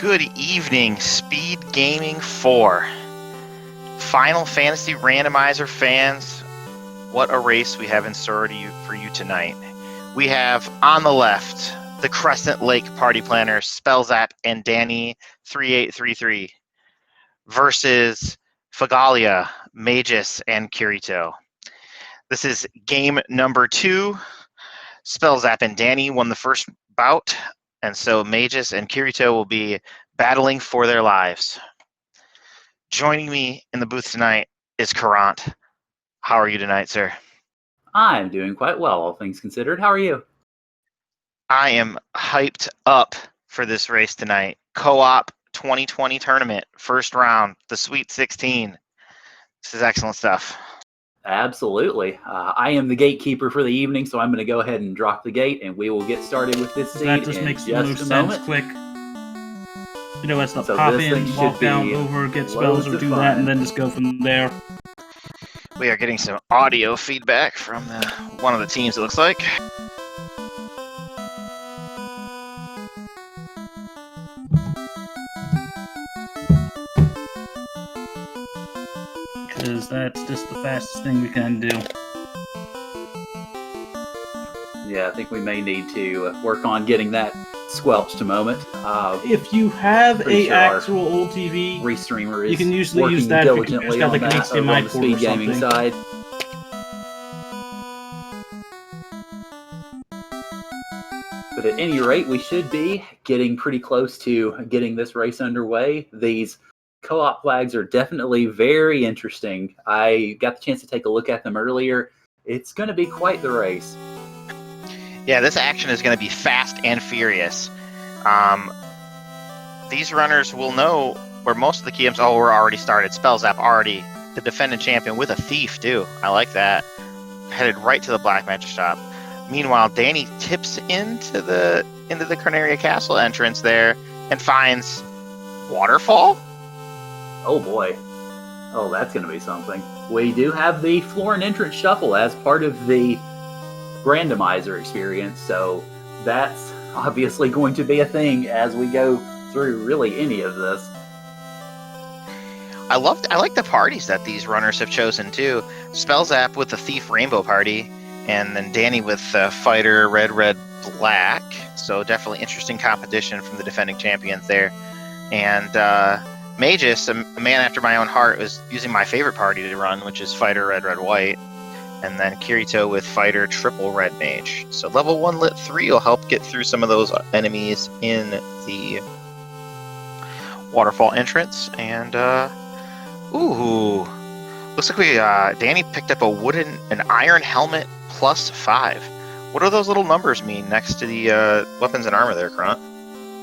Good evening, Speed Gaming 4. Final Fantasy Randomizer fans, what a race we have in store for you tonight. We have on the left the Crescent Lake party planners, Spellzap and Danny3833 versus Fagalia, Magus, and Kirito. This is game number 2. Spellzap and Danny won the first bout, and so Magus and Kirito will be battling for their lives. Joining me in the booth tonight is Crescent. How are you tonight, sir? I'm doing quite well, all things considered. How are you? I am hyped up for this race tonight. Co-op 2020 tournament, first round, the Sweet 16. This is excellent stuff. Absolutely. I am the gatekeeper for the evening, so I'm going to go ahead and drop the gate, and we will get started with this seed That just makes the most sense. Quick. You know, let's not pop in, walk down, over, get spells, or do that, and then just go from there. We are getting some audio feedback from one of the teams, it looks like. Because that's just the fastest thing we can do. Yeah, I think we may need to work on getting that squelched a moment. If you have a actual old TV, restreamer is you can usually use that if it's got like an HDMI port speed or gaming something. side. But at any rate, we should be getting pretty close to getting this race underway. These co-op flags are definitely very interesting. I got the chance to take a look at them earlier. It's going to be quite the race. Yeah, this action is going to be fast and furious. These runners will know where most of the key items were already started. Spellzap already the defending champion with a thief too. I like that. Headed right to the black magic shop. Meanwhile, Danny tips into the Carnaria Castle entrance there and finds waterfall. Oh boy. Oh, that's going to be something. We do have the floor and entrance shuffle as part of the Randomizer experience, so that's obviously going to be a thing as we go through really any of this. I like the parties that these runners have chosen too. Spellzap with the Thief Rainbow Party, and then Danny with Fighter Red Black. So definitely interesting competition from the defending champions there. And Magus, a man after my own heart, was using my favorite party to run, which is Fighter Red White. And then Kirito with Fighter Triple Red Mage. So level 1 Lit 3 will help get through some of those enemies in the waterfall entrance. And ooh, looks like Danny picked up an iron helmet +5. What do those little numbers mean next to the weapons and armor there, Crunt?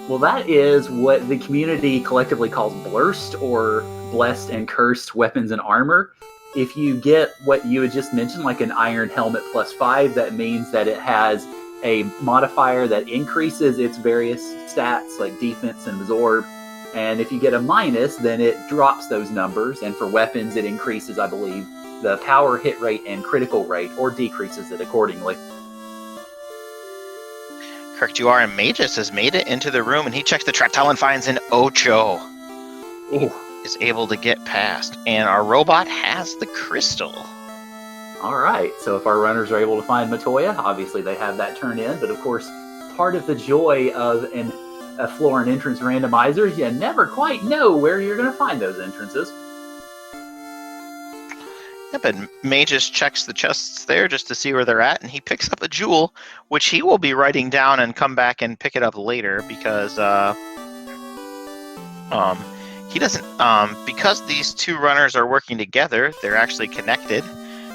Well, that is what the community collectively calls blurst, or blessed and cursed weapons and armor. If you get what you had just mentioned, like an iron helmet +5, that means that it has a modifier that increases its various stats, like defense and absorb. And if you get a minus, then it drops those numbers. And for weapons, it increases, I believe, the power, hit rate, and critical rate, or decreases it accordingly. Correct you are, and Magus has made it into the room, and he checks the Tractel and finds an Ocho. Ooh. Is able to get past, and our robot has the crystal. Alright, so if our runners are able to find Matoya, obviously they have that turn in, but of course, part of the joy of a floor and entrance randomizer is you never quite know where you're going to find those entrances. Yep, and Magus checks the chests there just to see where they're at, and he picks up a jewel, which he will be writing down and come back and pick it up later, because he doesn't, because these two runners are working together, they're actually connected.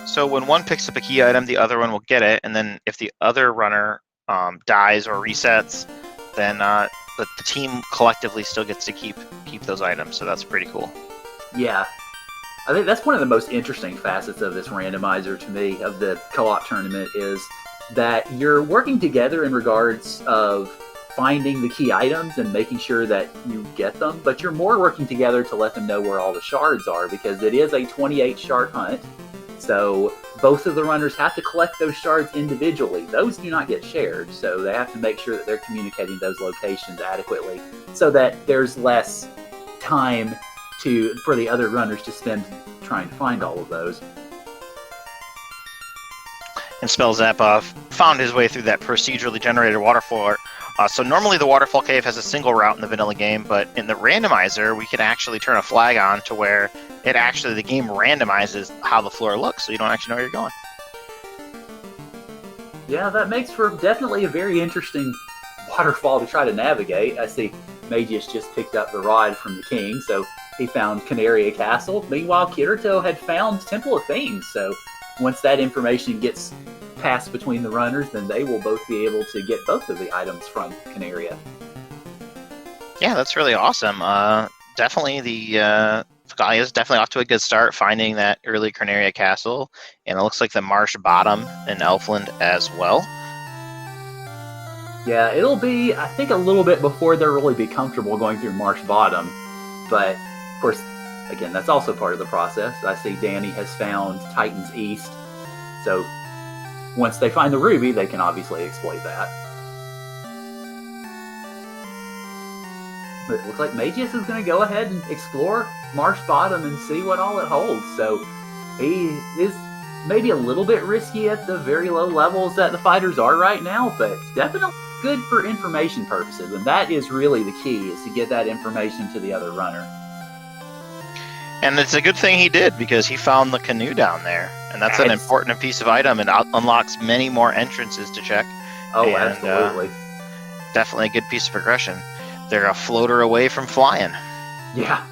So when one picks up a key item, the other one will get it, and then if the other runner dies or resets, then the team collectively still gets to keep those items. So that's pretty cool. Yeah. I think that's one of the most interesting facets of this randomizer to me, of the co-op tournament, is that you're working together in regards of finding the key items and making sure that you get them, but you're more working together to let them know where all the shards are, because it is a 28 shard hunt. So both of the runners have to collect those shards individually. Those do not get shared, so they have to make sure that they're communicating those locations adequately so that there's less time for the other runners to spend trying to find all of those. And Spellzap found his way through that procedurally generated waterfall. So normally the waterfall cave has a single route in the vanilla game, but in the randomizer, we can actually turn a flag on to where the game randomizes how the floor looks, so you don't actually know where you're going. Yeah, that makes for definitely a very interesting waterfall to try to navigate. I see Magius just picked up the rod from the king, so he found Canaria Castle. Meanwhile, Kirito had found Temple of Fiends, so once that information gets passed between the runners, then they will both be able to get both of the items from Canaria. Yeah, that's really awesome. Definitely Fagalia is definitely off to a good start finding that early Canaria Castle, and it looks like the Marsh Bottom in Elfland as well. Yeah, it'll be, I think, a little bit before they'll really be comfortable going through Marsh Bottom, but of course, again, that's also part of the process. I see Danny has found Titan's East, so once they find the ruby, they can obviously exploit that. But it looks like Magius is going to go ahead and explore Marsh Bottom and see what all it holds. So he is maybe a little bit risky at the very low levels that the fighters are right now, but definitely good for information purposes. And that is really the key, is to get that information to the other runner. And it's a good thing he did, because he found the canoe down there. And that's an important piece of item, and unlocks many more entrances to check. Oh, and, absolutely. Definitely a good piece of progression. They're a floater away from flying. Yeah.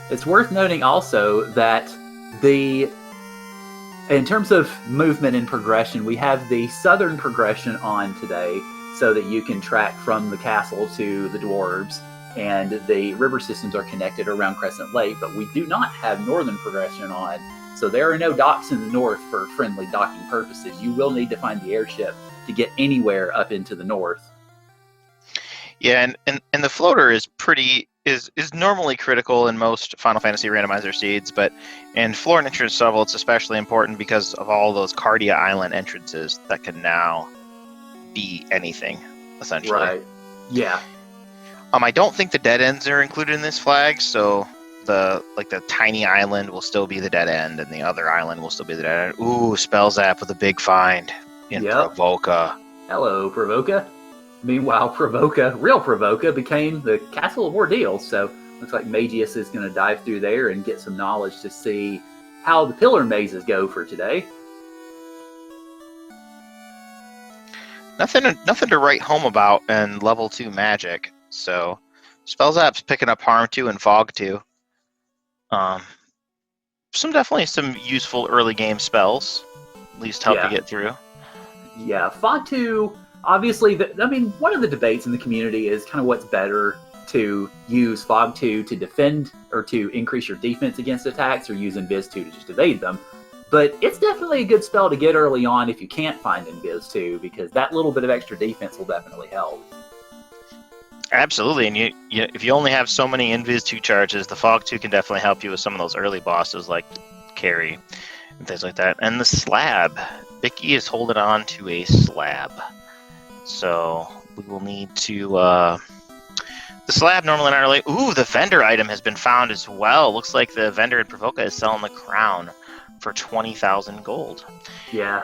It's worth noting also that in terms of movement and progression, we have the southern progression on today, so that you can track from the castle to the dwarves, and the river systems are connected around Crescent Lake, but we do not have northern progression on, so there are no docks in the north for friendly docking purposes. You will need to find the airship to get anywhere up into the north. Yeah, and the floater is normally critical in most Final Fantasy randomizer seeds, but in floor and entrance level, it's especially important because of all those Cardia Island entrances that can now be anything, essentially. Right. Yeah. I don't think the dead ends are included in this flag, so the tiny island will still be the dead end, and the other island will still be the dead end. Ooh, Spellzap with a big find in Provoca. Hello, Provoca. Meanwhile, real Provoca, became the Castle of Ordeal, so looks like Magius is going to dive through there and get some knowledge to see how the pillar mazes go for today. Nothing to write home about in level 2 magic. So Spellzap's picking up Harm 2 and Fog 2. Definitely some useful early game spells, at least help you get through. Yeah, Fog 2, obviously, one of the debates in the community is kind of what's better, to use Fog 2 to defend or to increase your defense against attacks, or use Invis 2 to just evade them. But it's definitely a good spell to get early on if you can't find Invis 2, because that little bit of extra defense will definitely help. Absolutely, and if you only have so many Invis 2 charges, the Fog 2 can definitely help you with some of those early bosses like Carrie and things like that. And the slab, Vicky is holding on to a slab, so we will need to. The slab normally not really. Ooh, the vendor item has been found as well. Looks like the vendor at Provoca is selling the crown for 20,000 gold. Yeah.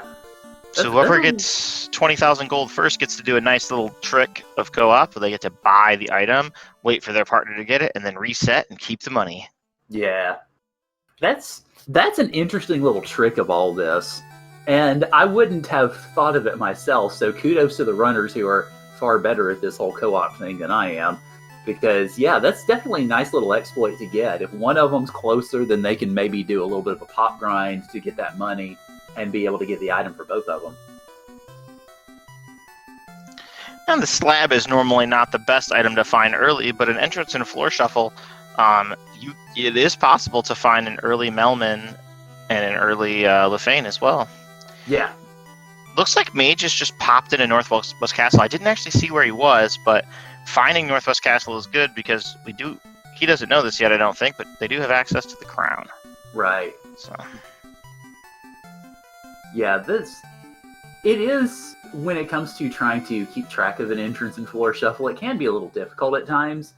So whoever gets 20,000 gold first gets to do a nice little trick of co-op where they get to buy the item, wait for their partner to get it, and then reset and keep the money. Yeah. That's an interesting little trick of all this. And I wouldn't have thought of it myself, so kudos to the runners who are far better at this whole co-op thing than I am. Because, yeah, that's definitely a nice little exploit to get. If one of them's closer, then they can maybe do a little bit of a pop grind to get that money and be able to get the item for both of them. And the slab is normally not the best item to find early, but an entrance and floor shuffle, it is possible to find an early Melman and an early Lefane as well. Yeah. Looks like Magus just popped into Northwest Castle. I didn't actually see where he was, but finding Northwest Castle is good because he doesn't know this yet, I don't think, but they do have access to the crown. Right. So Yeah, it is, when it comes to trying to keep track of an entrance and floor shuffle, it can be a little difficult at times,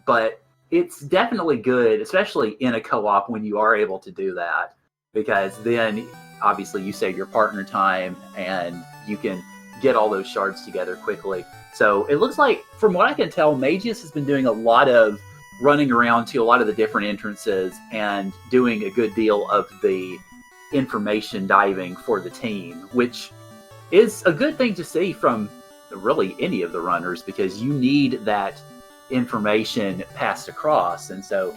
but it's definitely good, especially in a co-op when you are able to do that, because then obviously you save your partner time and you can get all those shards together quickly. So it looks like, from what I can tell, Magius has been doing a lot of running around to a lot of the different entrances and doing a good deal of the information diving for the team, which is a good thing to see from really any of the runners, because you need that information passed across. And so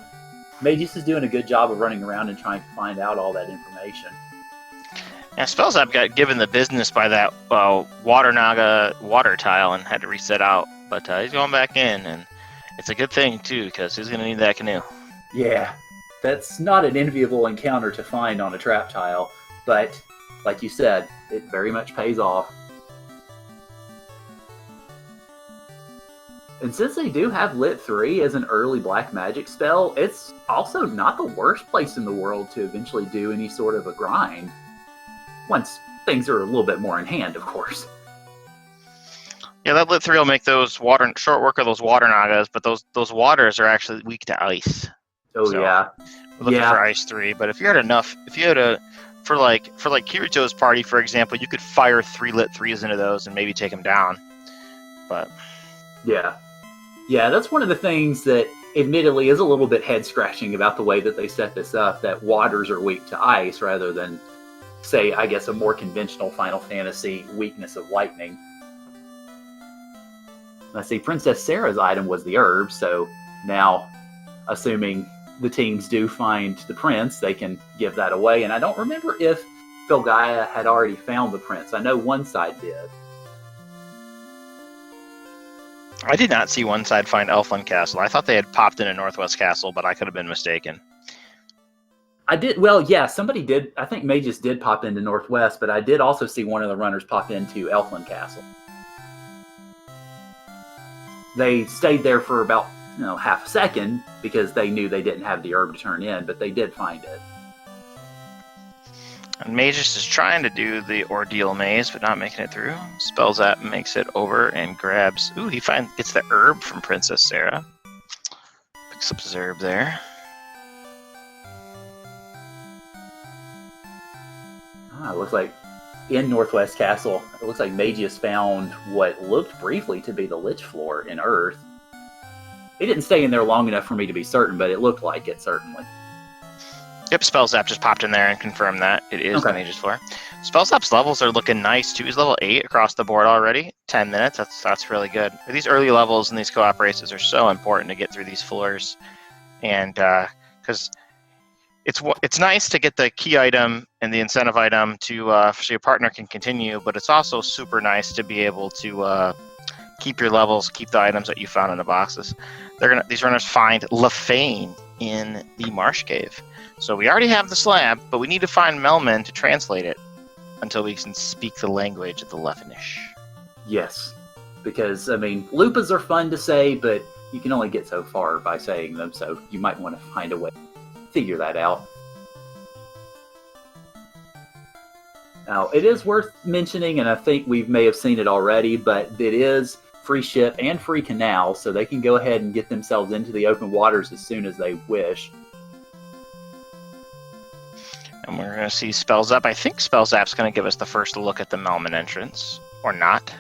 Magius is doing a good job of running around and trying to find out all that information. Yeah, Spellzap got given the business by that Water Naga water tile and had to reset out, but he's going back in, and it's a good thing too, because he's going to need that canoe. Yeah, that's not an enviable encounter to find on a trap tile, but like you said, it very much pays off. And since they do have Lit 3 as an early black magic spell, it's also not the worst place in the world to eventually do any sort of a grind. Once things are a little bit more in hand, of course. Yeah, that Lit 3 will make those short work of those water nagas, but those waters are actually weak to ice. Oh, so, yeah. We're looking for Ice 3, but if you had for like Kirito's party, for example, you could fire 3 Lit 3s into those and maybe take them down. But yeah, that's one of the things that admittedly is a little bit head scratching about the way that they set this up, that waters are weak to ice rather than, say, I guess, a more conventional Final Fantasy weakness of lightning. Let's see, Princess Sarah's item was the herb, so now, assuming the teams do find the prince, they can give that away. And I don't remember if Filgaia had already found the prince. I know one side did. I did not see one side find Elfland Castle. I thought they had popped into Northwest Castle, but I could have been mistaken. I did, well, yeah, somebody did. I think Magus did pop into Northwest, but I did also see one of the runners pop into Elfland Castle. They stayed there for about half a second because they knew they didn't have the herb to turn in, but they did find it. And Magus is trying to do the ordeal maze, but not making it through. Spellzap makes it over and grabs. Ooh, gets the herb from Princess Sarah. Picks up his herb there. It looks like in Northwest Castle, it looks like Magius found what looked briefly to be the Lich Floor in Earth. It didn't stay in there long enough for me to be certain, but it looked like it, certainly. Yep, Spellzap just popped in there and confirmed that it is the Mage's Floor. Spellzap's levels are looking nice, too. He's level 8 across the board already. 10 minutes, that's really good. These early levels in these co-op races are so important to get through these floors. And because it's nice to get the key item and the incentive item so your partner can continue, but it's also super nice to be able to keep your levels, keep the items that you found in the boxes. These runners find Lefane in the Marsh Cave. So we already have the slab, but we need to find Melman to translate it until we can speak the language of the Lefanish. Yes, because, I mean, Lupas are fun to say, but you can only get so far by saying them, so you might want to find a way to figure that out. Now, it is worth mentioning, and I think we may have seen it already, but it is free ship and free canal, so they can go ahead and get themselves into the open waters as soon as they wish. And we're going to see Spellzap. I think Spellzap's going to give us the first look at the Melman entrance. Or not.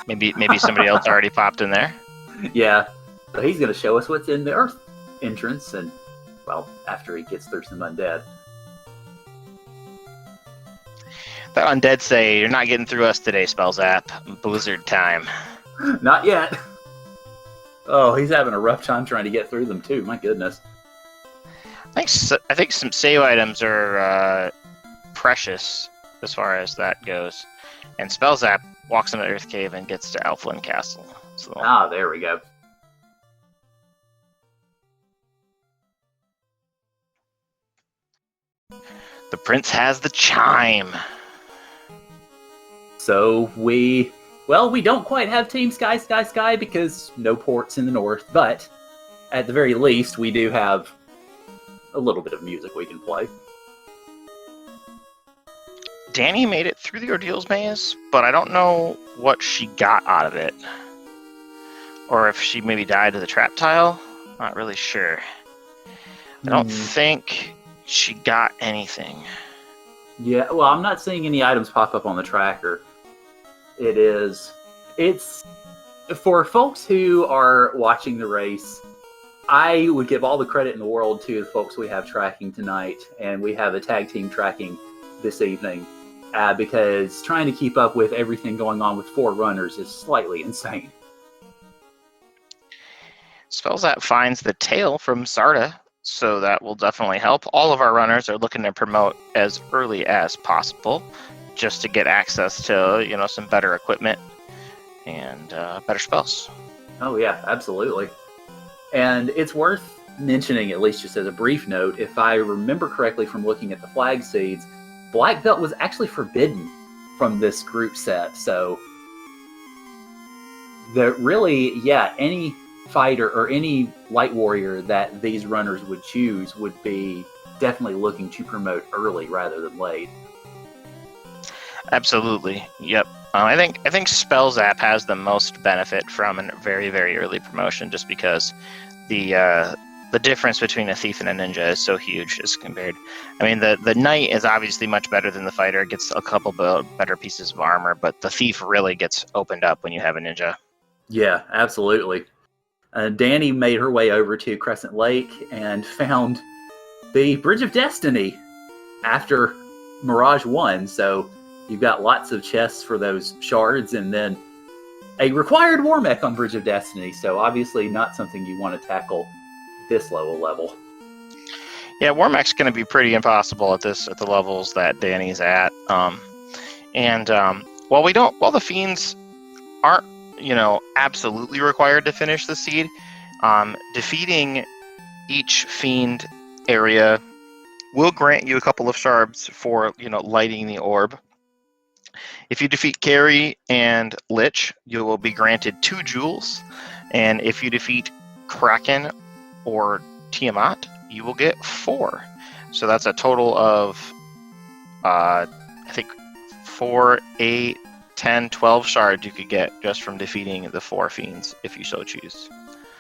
Maybe somebody else already popped in there. Yeah. So he's going to show us what's in the Earth entrance, and, well, after he gets through some undead. The undead say, "You're not getting through us today, Spellzap. Blizzard time." Not yet. Oh, he's having a rough time trying to get through them, too. My goodness. I think some save items are precious as far as that goes. And Spellzap walks into Earth Cave and gets to Elfland Castle. So. There we go. The prince has the chime. So we don't quite have Team Sky because no ports in the north, but at the very least, we do have a little bit of music we can play. Danny made it through the Ordeals Maze, but I don't know what she got out of it. Or if she maybe died to the trap tile. Not really sure. I don't think she got anything. Yeah, well, I'm not seeing any items pop up on the tracker. It's for folks who are watching the race, I would give all the credit in the world to the folks we have tracking tonight, and we have a tag team tracking this evening, because trying to keep up with everything going on with 4 runners is slightly insane. Spellzap finds the tail from Sarda, so that will definitely help. All of our runners are looking to promote as early as possible, just to get access to, some better equipment and better spells. Oh yeah, absolutely. And it's worth mentioning, at least just as a brief note, if I remember correctly from looking at the flag seeds, Black Belt was actually forbidden from this group set. So any fighter or any light warrior that these runners would choose would be definitely looking to promote early rather than late. Absolutely. Yep. I think Spellzap has the most benefit from a very, very early promotion, just because the difference between a thief and a ninja is so huge as compared. I mean, the knight is obviously much better than the fighter. It gets a couple better pieces of armor, but the thief really gets opened up when you have a ninja. Yeah, absolutely. Danny made her way over to Crescent Lake and found the Bridge of Destiny after Mirage 1, so you've got lots of chests for those shards, and then a required war mech on Bridge of Destiny, so obviously not something you want to tackle this low level. Yeah, war mech's going to be pretty impossible at the levels that Danny's at. While the fiends aren't, absolutely required to finish the seed, defeating each fiend area will grant you a couple of shards for, lighting the orb. If you defeat Carrie and Lich, you will be granted 2 jewels, and if you defeat Kraken or Tiamat, you will get 4. So that's a total of, I think, 4, 8, 10, 12 shards you could get just from defeating the 4 fiends, if you so choose.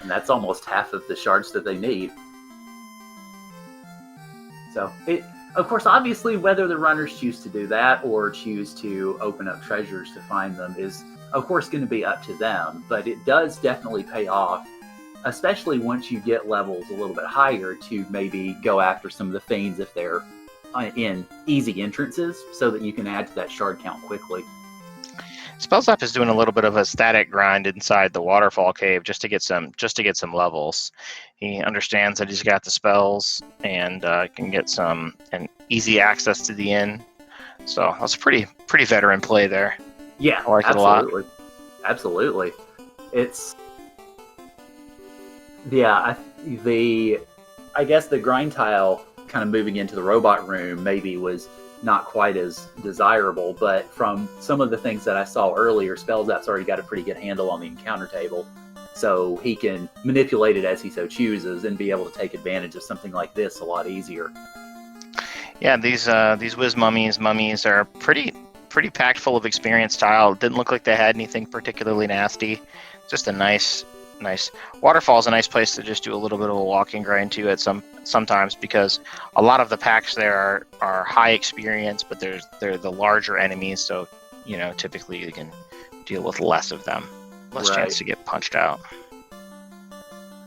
And that's almost half of the shards that they need. So, of course, obviously, whether the runners choose to do that or choose to open up treasures to find them is, of course, going to be up to them. But it does definitely pay off, especially once you get levels a little bit higher, to maybe go after some of the fiends if they're in easy entrances, so that you can add to that shard count quickly. Spellzap is doing a little bit of a static grind inside the waterfall cave just to get some levels. He understands that he's got the spells and can get some easy access to the inn. So that's a pretty veteran play there. Yeah, I like absolutely. It a lot. Absolutely. I guess the grind tile kind of moving into the robot room maybe was not quite as desirable, but from some of the things that I saw earlier, Spellzap's already got a pretty good handle on the encounter table, so he can manipulate it as he so chooses and be able to take advantage of something like this a lot easier. Yeah, these Wiz mummies are pretty packed full of experience tile. It didn't look like they had anything particularly nasty. Just a nice waterfall's a nice place to just do a little bit of a walking grind too at sometimes, because a lot of the packs there are high experience, but they're the larger enemies, so typically you can deal with less of them, less chance to get punched out.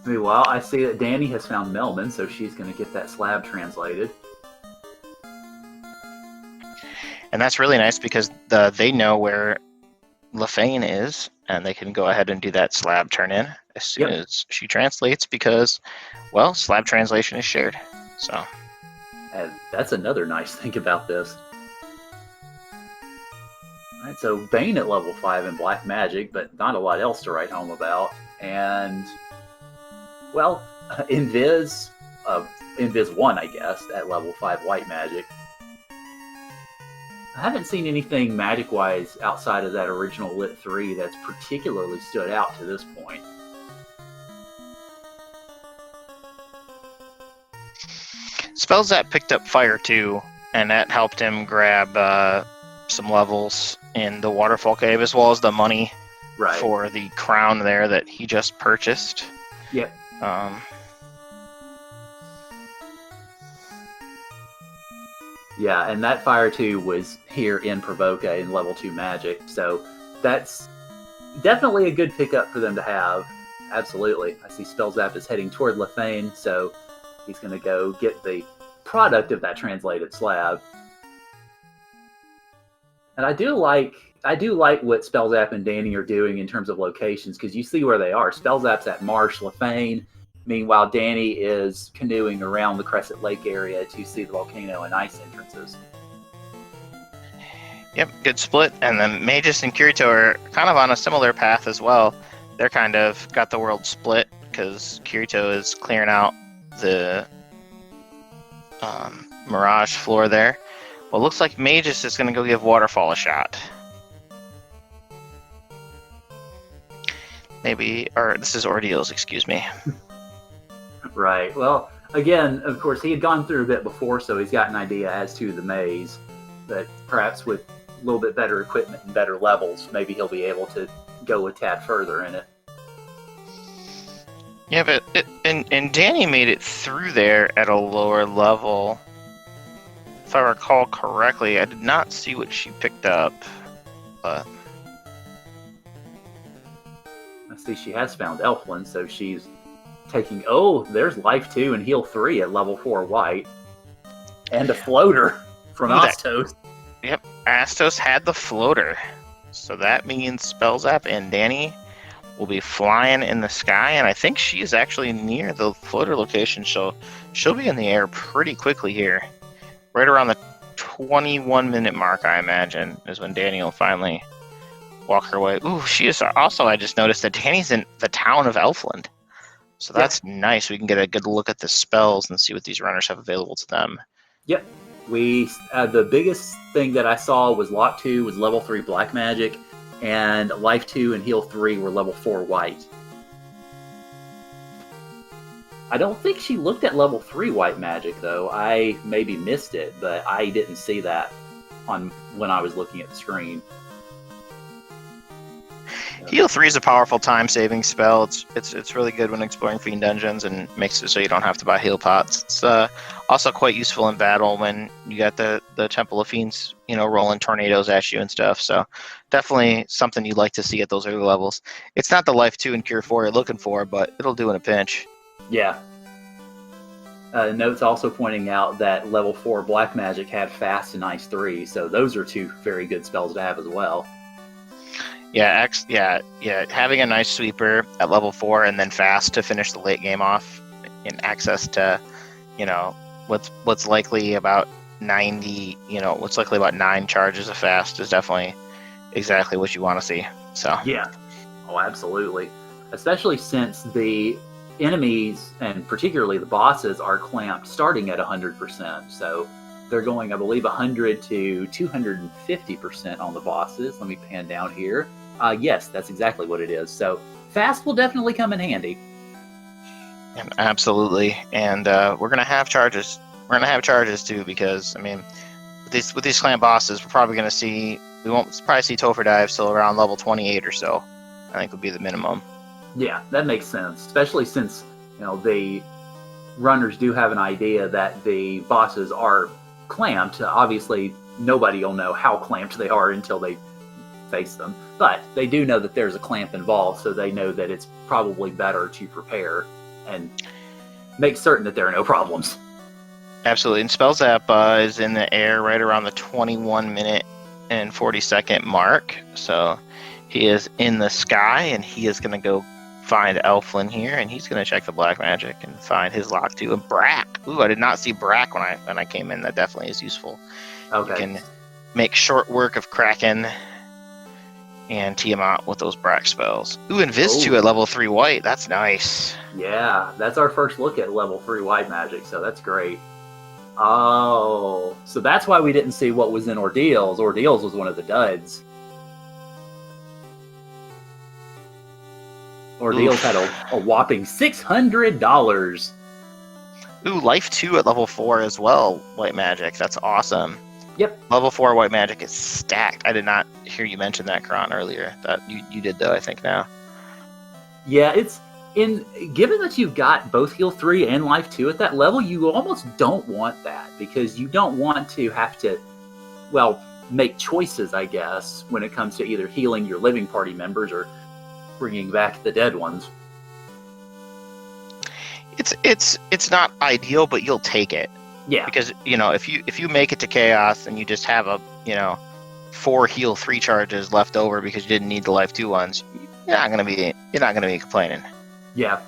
Meanwhile, I see that Danny has found Melman, so she's going to get that slab translated. And that's really nice because they know where LaFane is, and they can go ahead and do that slab turn in as soon as she translates, because, well, slab translation is shared. So, and that's another nice thing about this. All right, so Bane at level 5 in Black Magic, but not a lot else to write home about. And, well, Invis 1, I guess, at level 5 White Magic. I haven't seen anything magic-wise outside of that original Lit 3 that's particularly stood out to this point. Spellzap picked up Fire too, and that helped him grab some levels in the Waterfall Cave, as well as the money for the crown there that he just purchased. Yep. Yeah, and that Fire 2 was here in Provoca in level 2 magic, so that's definitely a good pickup for them to have. Absolutely. I see Spellzap is heading toward Lefane, so he's going to go get the product of that translated slab. And I do like what Spellzap and Danny are doing in terms of locations, because you see where they are. Spellzap's at Marsh, Lefane. Meanwhile, Danny is canoeing around the Crescent Lake area to see the volcano and ice entrances. Yep, good split. And then Magus and Kirito are kind of on a similar path as well. They're kind of got the world split because Kirito is clearing out the Mirage floor there. Well, it looks like Magus is going to go give Waterfall a shot. Maybe, or this is Ordeals, excuse me. Right. Well, again, of course, he had gone through a bit before, so he's got an idea as to the maze. But perhaps with a little bit better equipment and better levels, maybe he'll be able to go a tad further in it. Yeah, but and Danny made it through there at a lower level. If I recall correctly, I did not see what she picked up, but I see she has found Elfland, so she's taking... Oh, there's Life 2 and Heal 3 at level 4 white. And a floater from Astos. Yep, Astos had the floater. So that means Spellzap and Danny will be flying in the sky, and I think she is actually near the floater location, so she'll be in the air pretty quickly here. Right around the 21-minute mark, I imagine, is when Danny will finally walk her way. Ooh, she is also, I just noticed that Danny's in the town of Elfland. So that's nice. We can get a good look at the spells and see what these runners have available to them. Yep. The biggest thing that I saw was Lock 2 was level 3 black magic, and Life 2 and Heal 3 were level 4 white. I don't think she looked at level 3 white magic, though. I maybe missed it, but I didn't see that when I was looking at the screen. Heal 3 is a powerful time-saving spell. It's really good when exploring Fiend Dungeons and makes it so you don't have to buy heal pots. It's also quite useful in battle when you got the Temple of Fiends, rolling tornadoes at you and stuff. So definitely something you'd like to see at those early levels. It's not the Life 2 and Cure 4 you're looking for, but it'll do in a pinch. Yeah. Notes also pointing out that level 4 black magic had Fast and Ice 3, so those are two very good spells to have as well. Yeah, having a nice sweeper at level 4 and then Fast to finish the late game off and access to, what's likely about 90, what's likely about 9 charges of Fast is definitely exactly what you want to see. So yeah. Oh, absolutely. Especially since the enemies, and particularly the bosses, are clamped starting at 100%. So they're going, I believe, 100 to 250% on the bosses. Let me pan down here. Yes, that's exactly what it is. So Fast will definitely come in handy. Absolutely. And we're going to have charges. We're going to have charges too, because, with these clan bosses, we're probably going to see, we won't probably see Topher Dive till around level 28 or so, I think would be the minimum. Yeah, that makes sense, especially since the runners do have an idea that the bosses are clamped. Obviously, nobody will know how clamped they are until they face them, but they do know that there's a clamp involved, so they know that it's probably better to prepare and make certain that there are no problems. Absolutely, and Spellzap is in the air right around the 21-minute and 40-second mark, so he is in the sky, and he is going to go find Elfland here, and he's going to check the black magic and find his Lock 2 and Brack. Ooh, I did not see Brack when I came in. That definitely is useful. Okay. You can make short work of Kraken and Tiamat with those Brack spells. Ooh, and Viz 2 at level 3 white. That's nice. Yeah, that's our first look at level 3 white magic, so that's great. Oh, so that's why we didn't see what was in Ordeals. Ordeals was one of the duds. Ordeals had a whopping $600. Ooh, Life 2 at level 4 as well, white magic. That's awesome. Yep. Level 4 white magic is stacked. I did not hear you mention that, Kron, earlier. That you did, though, I think, now. Yeah, given that you've got both heal 3 and life 2 at that level, you almost don't want that, because you don't want to have to, well, make choices, I guess, when it comes to either healing your living party members or bringing back the dead ones. It's not ideal, but you'll take it. Yeah. Because, if you make it to chaos and you just have a, 4 heal 3 charges left over because you didn't need the life 2 ones, you're not gonna be complaining. Yeah.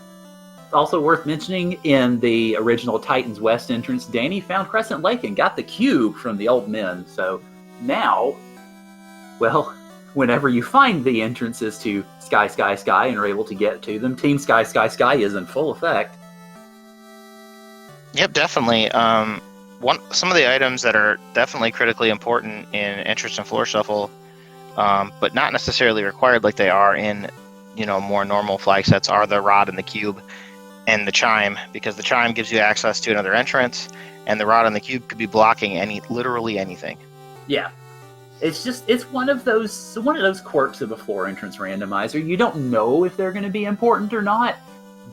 Also worth mentioning, in the original Titan's West entrance, Danny found Crescent Lake and got the cube from the old men. So now, well, whenever you find the entrances to Sky, Sky, Sky and are able to get to them, Team Sky, Sky, Sky is in full effect. Yep, definitely. Some of the items that are definitely critically important in Entrance and Floor Shuffle, but not necessarily required like they are in, more normal flag sets, are the Rod and the Cube and the Chime, because the Chime gives you access to another entrance, and the Rod and the Cube could be blocking literally anything. Yeah. It's one of those quirks of a floor entrance randomizer. You don't know if they're going to be important or not,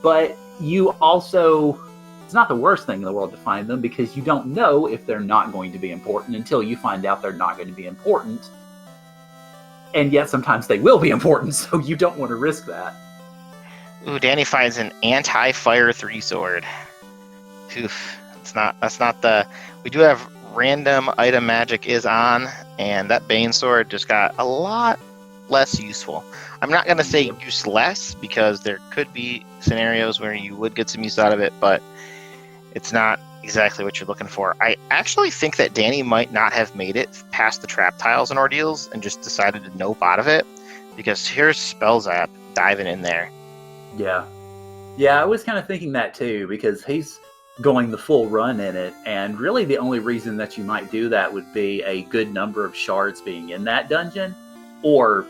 but you also, it's not the worst thing in the world to find them, because you don't know if they're not going to be important until you find out they're not going to be important. And yet sometimes they will be important, so you don't want to risk that. Ooh, Danny finds an anti-fire 3 sword. Oof. That's not the... We do have random item magic is on, and that Bane sword just got a lot less useful. I'm not going to say useless, because there could be scenarios where you would get some use out of it, but it's not exactly what you're looking for. I actually think that Danny might not have made it past the trap tiles and ordeals and just decided to nope out of it, because here's Spell Zap diving in there. Yeah. Yeah, I was kind of thinking that too, because he's going the full run in it, and really the only reason that you might do that would be a good number of shards being in that dungeon, or,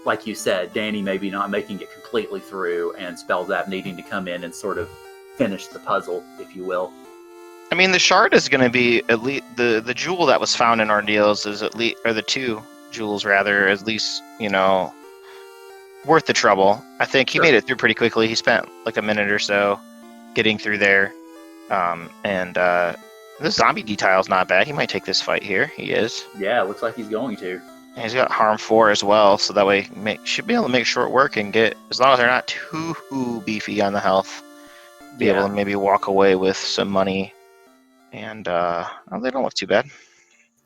like you said, Danny maybe not making it completely through, and Spell Zap needing to come in and sort of finish the puzzle, if you will. I mean, the shard is going to be at least the jewel that was found in ordeals is at least, or the 2 jewels rather, at least, worth the trouble. I think he made it through pretty quickly. He spent like a minute or so getting through there. And the zombie detail is not bad. He might take this fight here. He is. Yeah, it looks like he's going to. And he's got harm 4 as well, so that way should be able to make short work and get, as long as they're not too beefy on the health, be able to maybe walk away with some money. And they don't look too bad.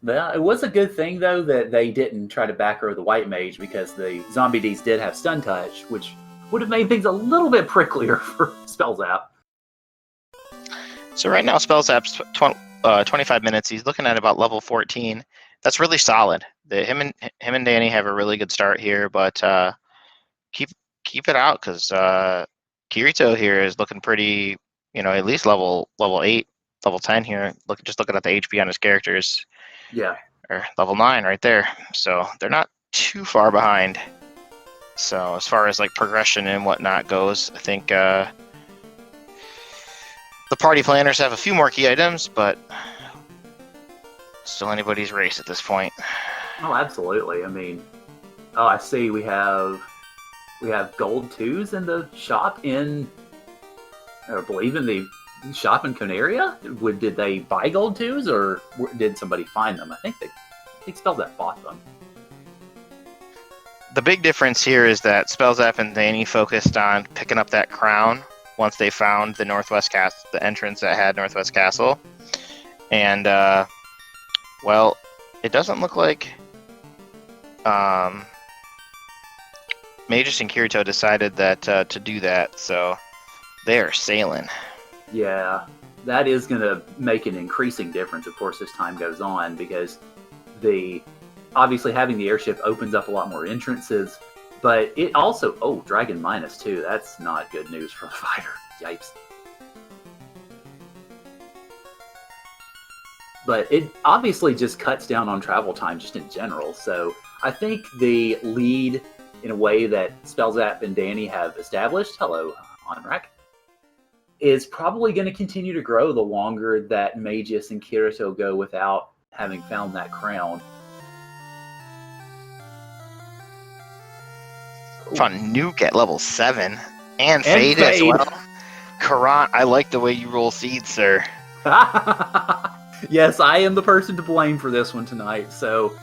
Yeah, it was a good thing, though, that they didn't try to back row the white mage, because the zombie Ds did have stun touch, which would have made things a little bit pricklier for Spell Zap. So right now, Spell Zap's 25 minutes. He's looking at about level 14. That's really solid. Him and Danny have a really good start here, but keep it out, because Kirito here is looking pretty, at least level 8. Level 10 here. Just looking at the HP on his characters. Yeah. Or level 9 right there. So they're not too far behind. So as far as like progression and whatnot goes, I think the party planners have a few more key items, but still anybody's race at this point. Oh, absolutely. I mean, I see we have gold 2s in the shop I believe in the shop in Conaria. Did they buy gold 2s, or did somebody find them? I think Spell Zap bought them. The big difference here is that Spell Zap and Danny focused on picking up that crown once they found the Northwest Castle, the entrance that had Northwest Castle. And, well, it doesn't look like Magus and Kirito decided that to do that, so they are sailing. Yeah, that is going to make an increasing difference, of course, as time goes on, because obviously having the airship opens up a lot more entrances, but it also, Dragon -2, that's not good news for a fighter. Yipes. But it obviously just cuts down on travel time just in general, so I think the lead, in a way that Spell Zap and Danny have established, hello, Onrak, is probably going to continue to grow the longer that Magus and Kirito go without having found that crown. Found Nuke at level 7. And Fade as well. Karan, I like the way you roll seeds, sir. Yes, I am the person to blame for this one tonight, so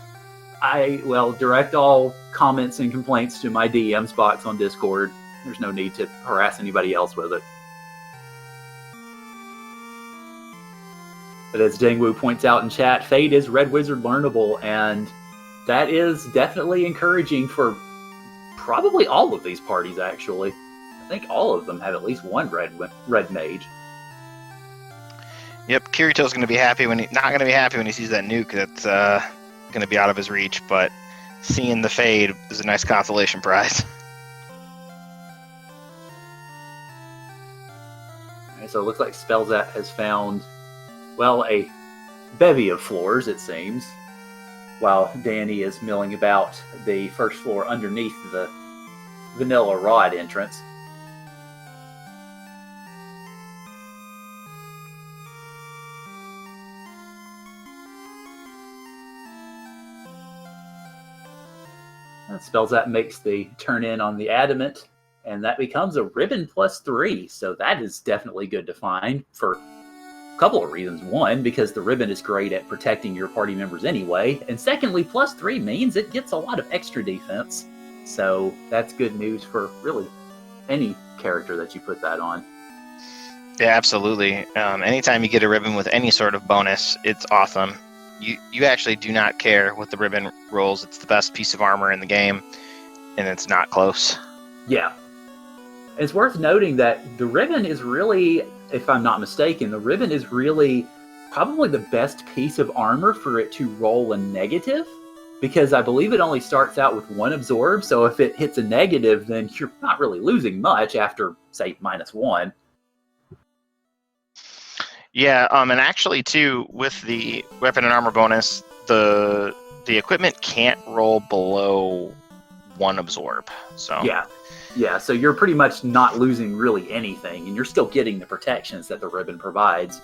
direct all comments and complaints to my DM's box on Discord. There's no need to harass anybody else with it. But as Dingwu points out in chat, Fade is Red Wizard learnable, and that is definitely encouraging for probably all of these parties, actually. I think all of them have at least one red mage. Yep, Kirito's going to be happy not going to be happy when he sees that nuke that's going to be out of his reach, but seeing the Fade is a nice consolation prize. Alright, so it looks like Spellzap has found, well, a bevy of floors, it seems, while Danny is milling about the first floor underneath the Vanilla Rod entrance. That spells that makes the turn in on the adamant, and that becomes a ribbon +3. So that is definitely good to find for a couple of reasons. One, because the ribbon is great at protecting your party members anyway, and secondly, +3 means it gets a lot of extra defense. So that's good news for really any character that you put that on. Yeah, absolutely. Anytime you get a ribbon with any sort of bonus, it's awesome. You actually do not care what the ribbon rolls. It's the best piece of armor in the game, and it's not close. Yeah. It's worth noting that the ribbon is really, if I'm not mistaken, the ribbon is really probably the best piece of armor for it to roll a negative, because I believe it only starts out with 1 absorb, so if it hits a negative, then you're not really losing much after, say, -1. Yeah, and actually, too, with the weapon and armor bonus, the equipment can't roll below 1 absorb. So Yeah, so you're pretty much not losing really anything, and you're still getting the protections that the ribbon provides.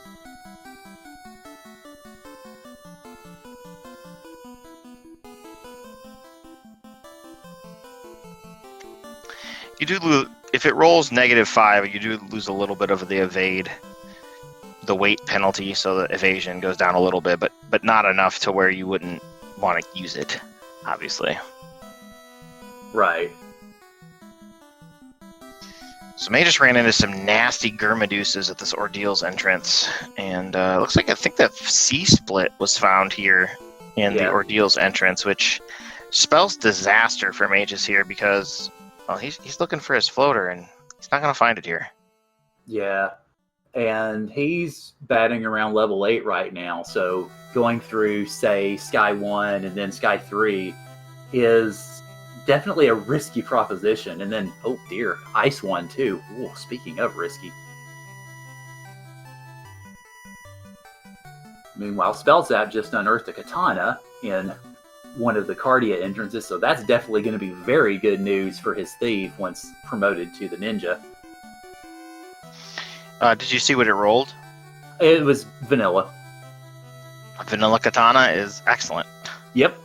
You do lose, if it rolls -5, you do lose a little bit of the evade, the weight penalty, so the evasion goes down a little bit, but not enough to where you wouldn't want to use it, obviously. Right. So May just ran into some nasty Gurmadeuses at this Ordeals entrance, and looks like I think that C-split was found here in the Ordeals entrance, which spells disaster for mages here because, well, he's looking for his floater, and he's not going to find it here. Yeah. And he's batting around level 8 right now, so going through, say, Sky 1 and then Sky 3 is definitely a risky proposition. And then, oh dear, Ice 1 too. Ooh, speaking of risky. Meanwhile, Spellzap just unearthed a katana in one of the Cardia entrances, so that's definitely going to be very good news for his thief once promoted to the ninja. Did you see what it rolled? It was vanilla. A vanilla katana is excellent. Yep.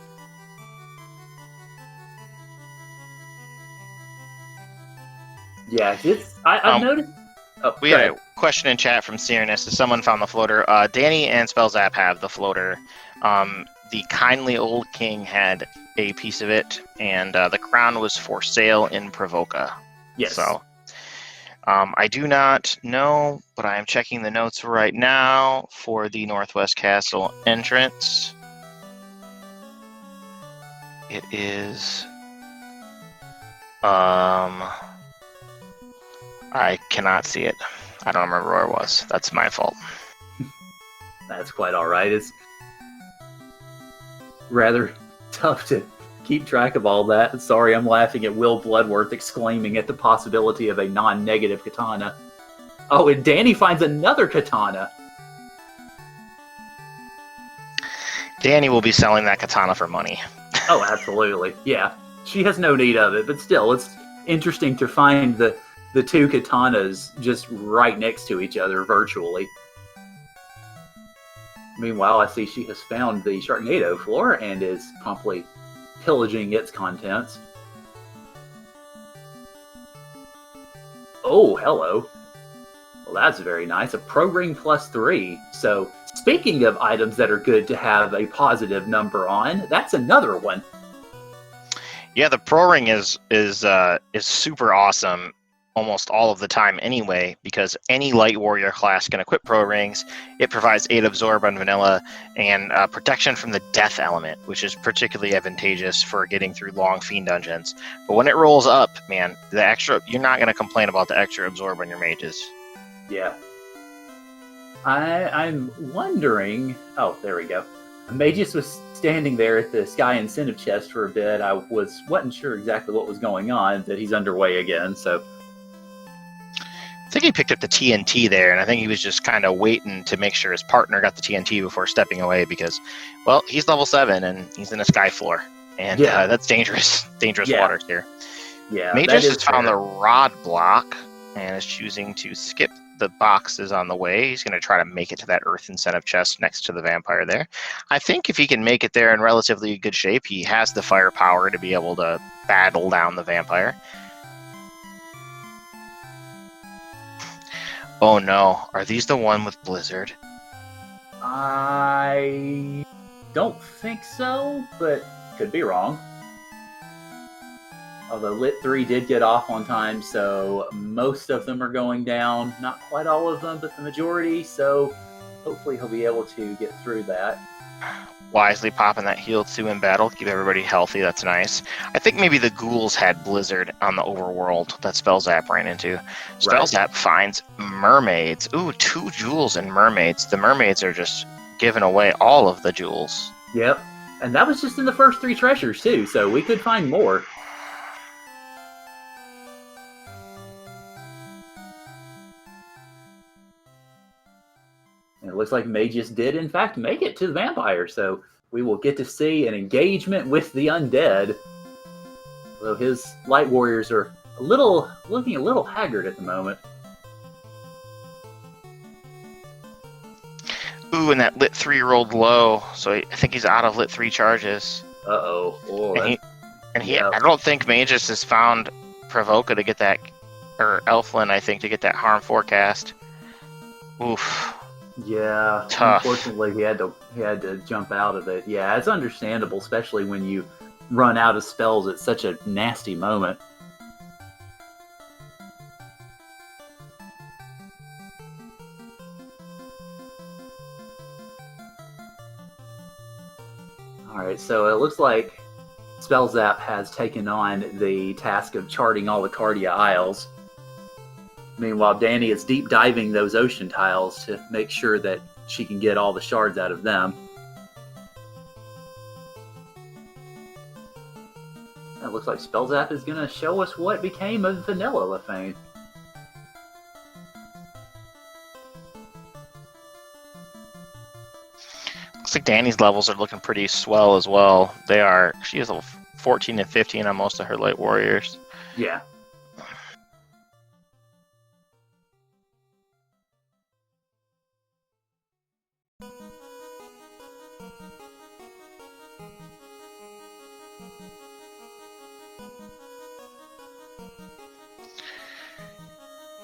Yeah, I've noticed. Oh, we had a question in chat from Cyrenus. Someone found the floater. Danny and Spellzap have the floater. The kindly old king had a piece of it, and the crown was for sale in Provoca. Yes. So I do not know, but I am checking the notes right now for the Northwest Castle entrance. It is... I cannot see it. I don't remember where it was. That's my fault. That's quite alright. It's rather tough to keep track of all that. Sorry, I'm laughing at Will Bloodworth exclaiming at the possibility of a non-negative katana. Oh, and Danny finds another katana. Danny will be selling that katana for money. Oh, absolutely. Yeah. She has no need of it, but still, it's interesting to find the two katanas just right next to each other virtually. Meanwhile, I see she has found the Sharknado floor and is promptly pillaging its contents. Oh, hello. Well, that's very nice. A Pro Ring +3. So, speaking of items that are good to have a positive number on, that's another one. Yeah, the Pro Ring is super awesome almost all of the time anyway, because any Light Warrior class can equip Pro Rings. It provides 8 Absorb on vanilla and protection from the Death element, which is particularly advantageous for getting through long Fiend dungeons. But when it rolls up, man, the extra, you're not going to complain about the extra Absorb on your mages. Yeah. I'm wondering... Oh, there we go. Magus was standing there at the Sky Incentive chest for a bit. I wasn't sure exactly what was going on, but he's underway again, so... I think he picked up the TNT there, and I think he was just kind of waiting to make sure his partner got the TNT before stepping away because, well, he's level 7 and he's in a sky floor, and that's dangerous waters here. Yeah, Magus has found the rod block and is choosing to skip the boxes on the way. He's going to try to make it to that Earth Incentive chest next to the vampire there. I think if he can make it there in relatively good shape, he has the firepower to be able to battle down the vampire. Oh no, are these the one with Blizzard? I don't think so, but could be wrong. Although Lit 3 did get off on time, so most of them are going down. Not quite all of them, but the majority, so hopefully he'll be able to get through that. Wisely popping that heal 2 in battle, keep everybody healthy, that's nice. I think maybe the ghouls had Blizzard on the overworld that Spellzap ran into. Spellzap finds mermaids. Ooh, 2 jewels and mermaids. The mermaids are just giving away all of the jewels. Yep, and that was just in the first 3 treasures too, so we could find more. And it looks like Magus did, in fact, make it to the vampire, so we will get to see an engagement with the undead. Although his light warriors are looking a little haggard at the moment. Ooh, and that Lit 3 rolled low, so I think he's out of Lit 3 charges. Uh-oh. I don't think Magus has found Provoca to get that, or Elflin, I think, to get that harm forecast. Oof. Yeah, tough. Unfortunately, he had to jump out of it. Yeah, it's understandable, especially when you run out of spells at such a nasty moment. Alright, so it looks like Spellzap has taken on the task of charting all the Cardia Isles. Meanwhile, Danny is deep diving those ocean tiles to make sure that she can get all the shards out of them. It looks like Spellzap is going to show us what became of Vanilla Lefane. Looks like Danny's levels are looking pretty swell as well. She is level 14 and 15 on most of her light warriors. Yeah.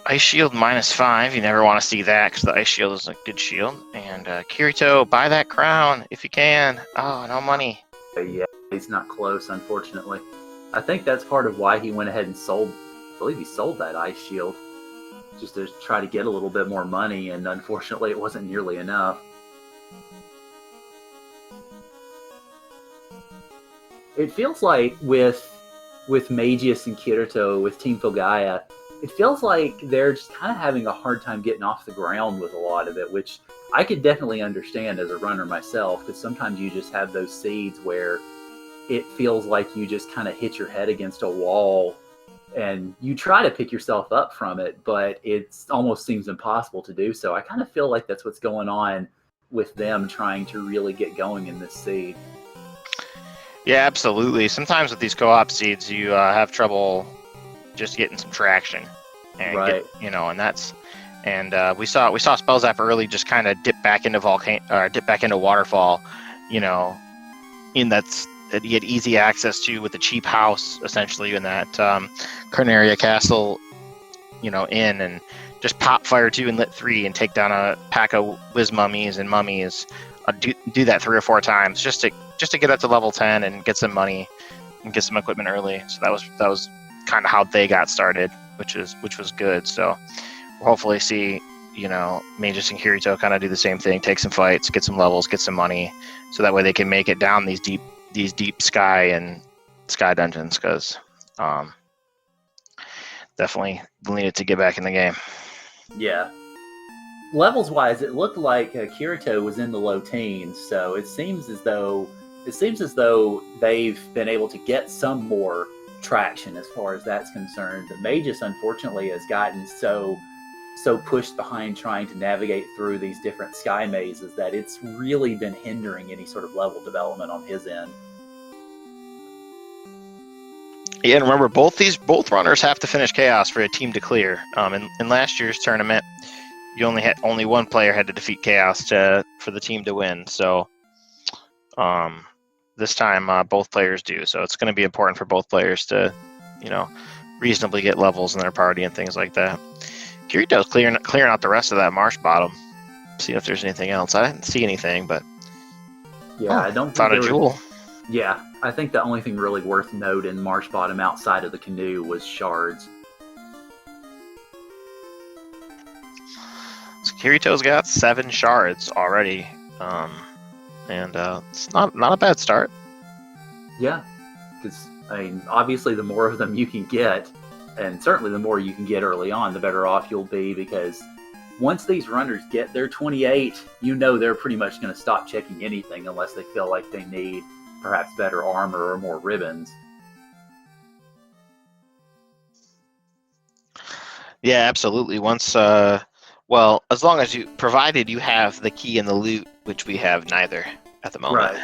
Ice Shield -5. You never want to see that because the Ice Shield is a good shield. And Kirito, buy that crown if you can. Oh, no money. Yeah, he's not close, unfortunately. I think that's part of why he went ahead and sold. I believe he sold that Ice Shield just to try to get a little bit more money, and unfortunately, it wasn't nearly enough. It feels like with Magius and Kirito, with Team Fogaya, it feels like they're just kind of having a hard time getting off the ground with a lot of it, which I could definitely understand as a runner myself, because sometimes you just have those seeds where it feels like you just kind of hit your head against a wall and you try to pick yourself up from it, but it almost seems impossible to do so. I kind of feel like that's what's going on with them trying to really get going in this seed. Yeah, absolutely. Sometimes with these co-op seeds, you have trouble just getting some traction, and right. and And we saw Spellzap early just kind of dip back into waterfall, in that you had easy access to with the cheap house essentially in that Carnaria Castle, inn, and just pop fire 2 and lit 3 and take down a pack of whiz mummies and mummies. Do that 3 or 4 times just to get up to level 10 and get some money and get some equipment early. So that was kind of how they got started, which was good. So we'll hopefully see, Magus and Kirito kind of do the same thing, take some fights, get some levels, get some money, so that way they can make it down these deep sky and sky dungeons, because definitely needed to get back in the game. Yeah. Levels wise, it looked like Kirito was in the low teens, so it seems as though they've been able to get some more traction as far as that's concerned. But Magus, unfortunately, has gotten so pushed behind trying to navigate through these different sky mazes that it's really been hindering any sort of level development on his end. Yeah, and remember, both runners have to finish Chaos for a team to clear. In last year's tournament, you only one player had to defeat Chaos for the team to win. So this time both players do. So it's going to be important for both players to, reasonably get levels in their party and things like that. Kirito's clearing out the rest of that marsh bottom. See if there's anything else. I didn't see anything, but yeah, I don't found a jewel. Yeah, I think the only thing really worth note in marsh bottom outside of the canoe was shards. So Kirito's got 7 shards already, and it's not a bad start. Yeah, because obviously the more of them you can get, and certainly the more you can get early on, the better off you'll be, because once these runners get their 28, they're pretty much going to stop checking anything unless they feel like they need perhaps better armor or more ribbons. Yeah, absolutely. Once, as long as provided you have the key and the loot, which we have neither at the moment.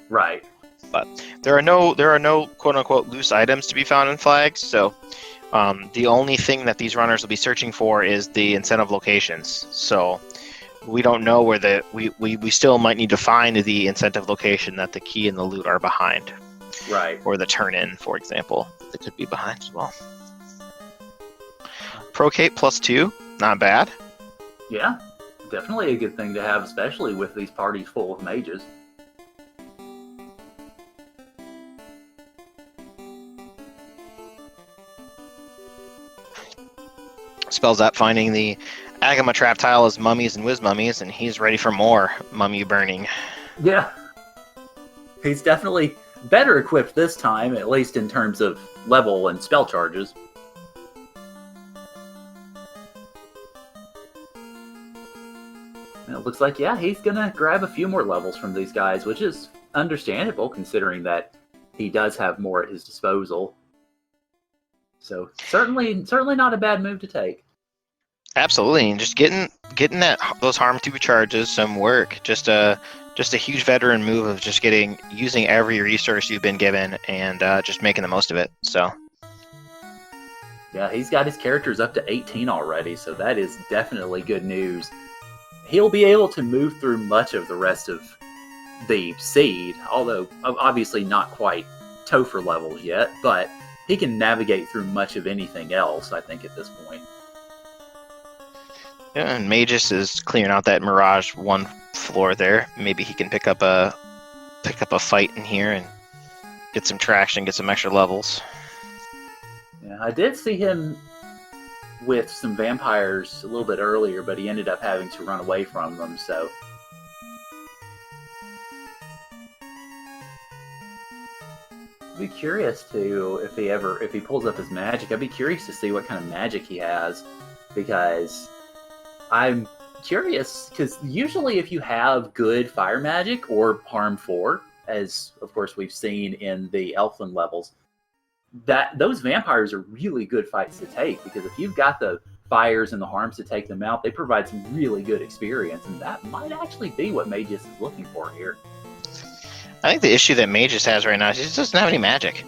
Right. But there are no quote unquote loose items to be found in flags. So the only thing that these runners will be searching for is the incentive locations. So we don't know where we still might need to find the incentive location that the key and the loot are behind. Right. Or the turn-in, for example, that could be behind as well. Procate +2, not bad. Yeah, definitely a good thing to have, especially with these parties full of mages. Spells out finding the Agama trap tile as mummies and whiz mummies, and he's ready for more mummy burning. Yeah. He's definitely better equipped this time, at least in terms of level and spell charges. And it looks like, he's gonna grab a few more levels from these guys, which is understandable considering that he does have more at his disposal. So certainly not a bad move to take. Absolutely, and just getting those harm 2 charges some work. Just a huge veteran move of just using every resource you've been given and just making the most of it. So yeah, he's got his characters up to 18 already, so that is definitely good news. He'll be able to move through much of the rest of the seed, although obviously not quite Topher levels yet, but he can navigate through much of anything else, I think, at this point. Yeah, and Magus is clearing out that Mirage 1 floor there. Maybe he can pick up a fight in here and get some traction, get some extra levels. Yeah, I did see him with some vampires a little bit earlier, but he ended up having to run away from them, so... I'd be curious to, if he pulls up his magic, I'd be curious to see what kind of magic he has, because I'm curious, because usually if you have good fire magic or harm 4, as of course we've seen in the Elfland levels, that those vampires are really good fights to take, because if you've got the fires and the harms to take them out, they provide some really good experience, and that might actually be what Magus is looking for here. I think the issue that Magus has right now is he just doesn't have any magic.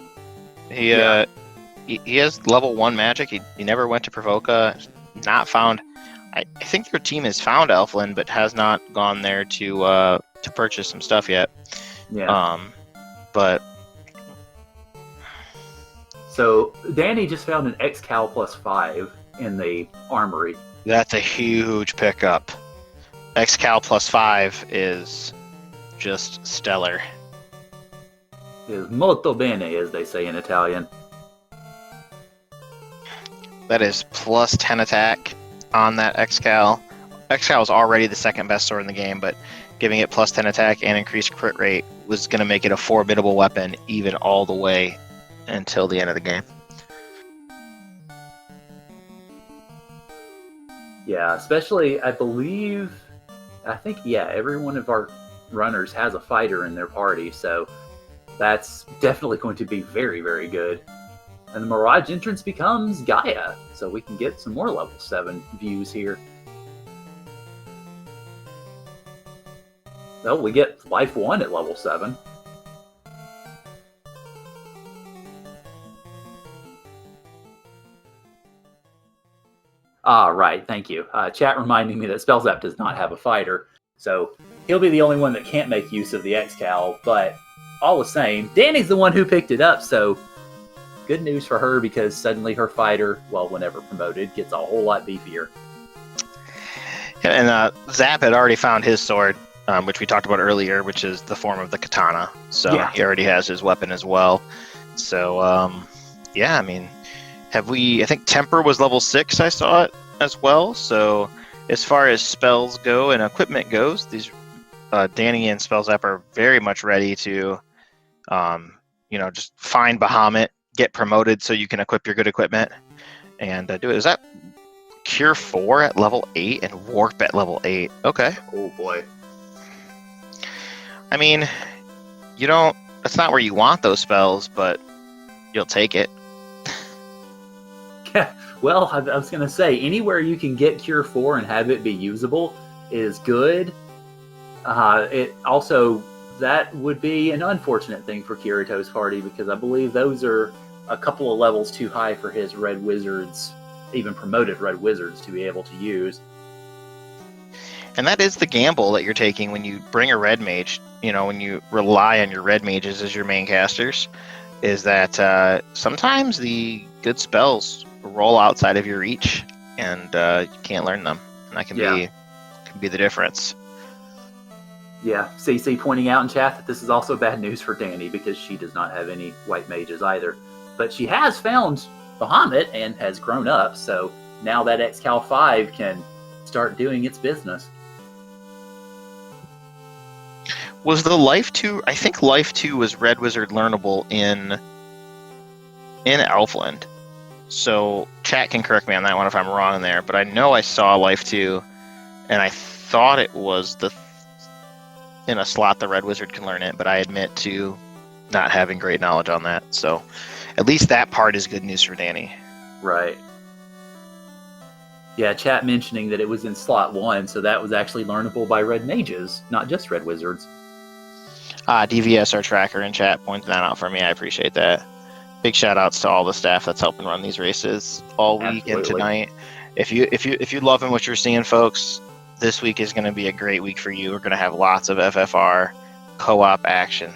He has level 1 magic. He never went to Provoca. Not found. I think their team has found Elfland, but has not gone there to purchase some stuff yet. Yeah. But so Danny just found an X-Cal +5 in the armory. That's a huge pickup. X-Cal +5 is just stellar. Is molto bene, as they say in Italian. That is +10 attack on that X-Cal. X-Cal is already the second best sword in the game, but giving it +10 attack and increased crit rate was going to make it a formidable weapon even all the way until the end of the game. Yeah, especially, I think, every one of our runners has a fighter in their party, so that's definitely going to be very, very good. And the Mirage entrance becomes Gaia, so we can get some more level 7 views here. Oh, we get Life 1 at level 7. Right, thank you. Chat reminding me that Spellzap does not have a fighter, so he'll be the only one that can't make use of the X-Cal, but all the same, Danny's the one who picked it up, so good news for her because suddenly her fighter, well, whenever promoted, gets a whole lot beefier. Yeah, and Zap had already found his sword, which we talked about earlier, which is the form of the katana, so he already has his weapon as well. So, I mean, I think Temper was level 6, I saw it as well. So as far as spells go and equipment goes, these Danny and Spellzap are very much ready to, just find Bahamut, get promoted so you can equip your good equipment and do it. Is that Cure 4 at level 8 and Warp at level 8? Okay. Oh boy. I mean, that's not where you want those spells, but you'll take it. Well, I was going to say, anywhere you can get Cure 4 and have it be usable is good. It also, that would be an unfortunate thing for Kirito's party, because I believe those are a couple of levels too high for his Red Wizards, even promoted Red Wizards, to be able to use. And that is the gamble that you're taking when you bring a Red Mage, when you rely on your Red Mages as your main casters, is that sometimes the good spells roll outside of your reach, and you can't learn them. And that can be the difference. Yeah, CC pointing out in chat that this is also bad news for Danny because she does not have any white mages either. But she has found Bahamut and has grown up, so now that X-Cal 5 can start doing its business. Was the Life 2... I think Life 2 was Red Wizard learnable in Elfland. So chat can correct me on that one if I'm wrong there, but I know I saw Life 2, and I thought it was in a slot the Red Wizard can learn it, but I admit to not having great knowledge on that. So at least that part is good news for Danny. Right. Yeah, chat mentioning that it was in slot 1, so that was actually learnable by Red Mages, not just Red Wizards. DVS, our tracker in chat, pointed that out for me. I appreciate that. Big shout outs to all the staff that's helping run these races all week and tonight. If you loving what you're seeing, folks, this week is going to be a great week for you. We're going to have lots of FFR co-op action.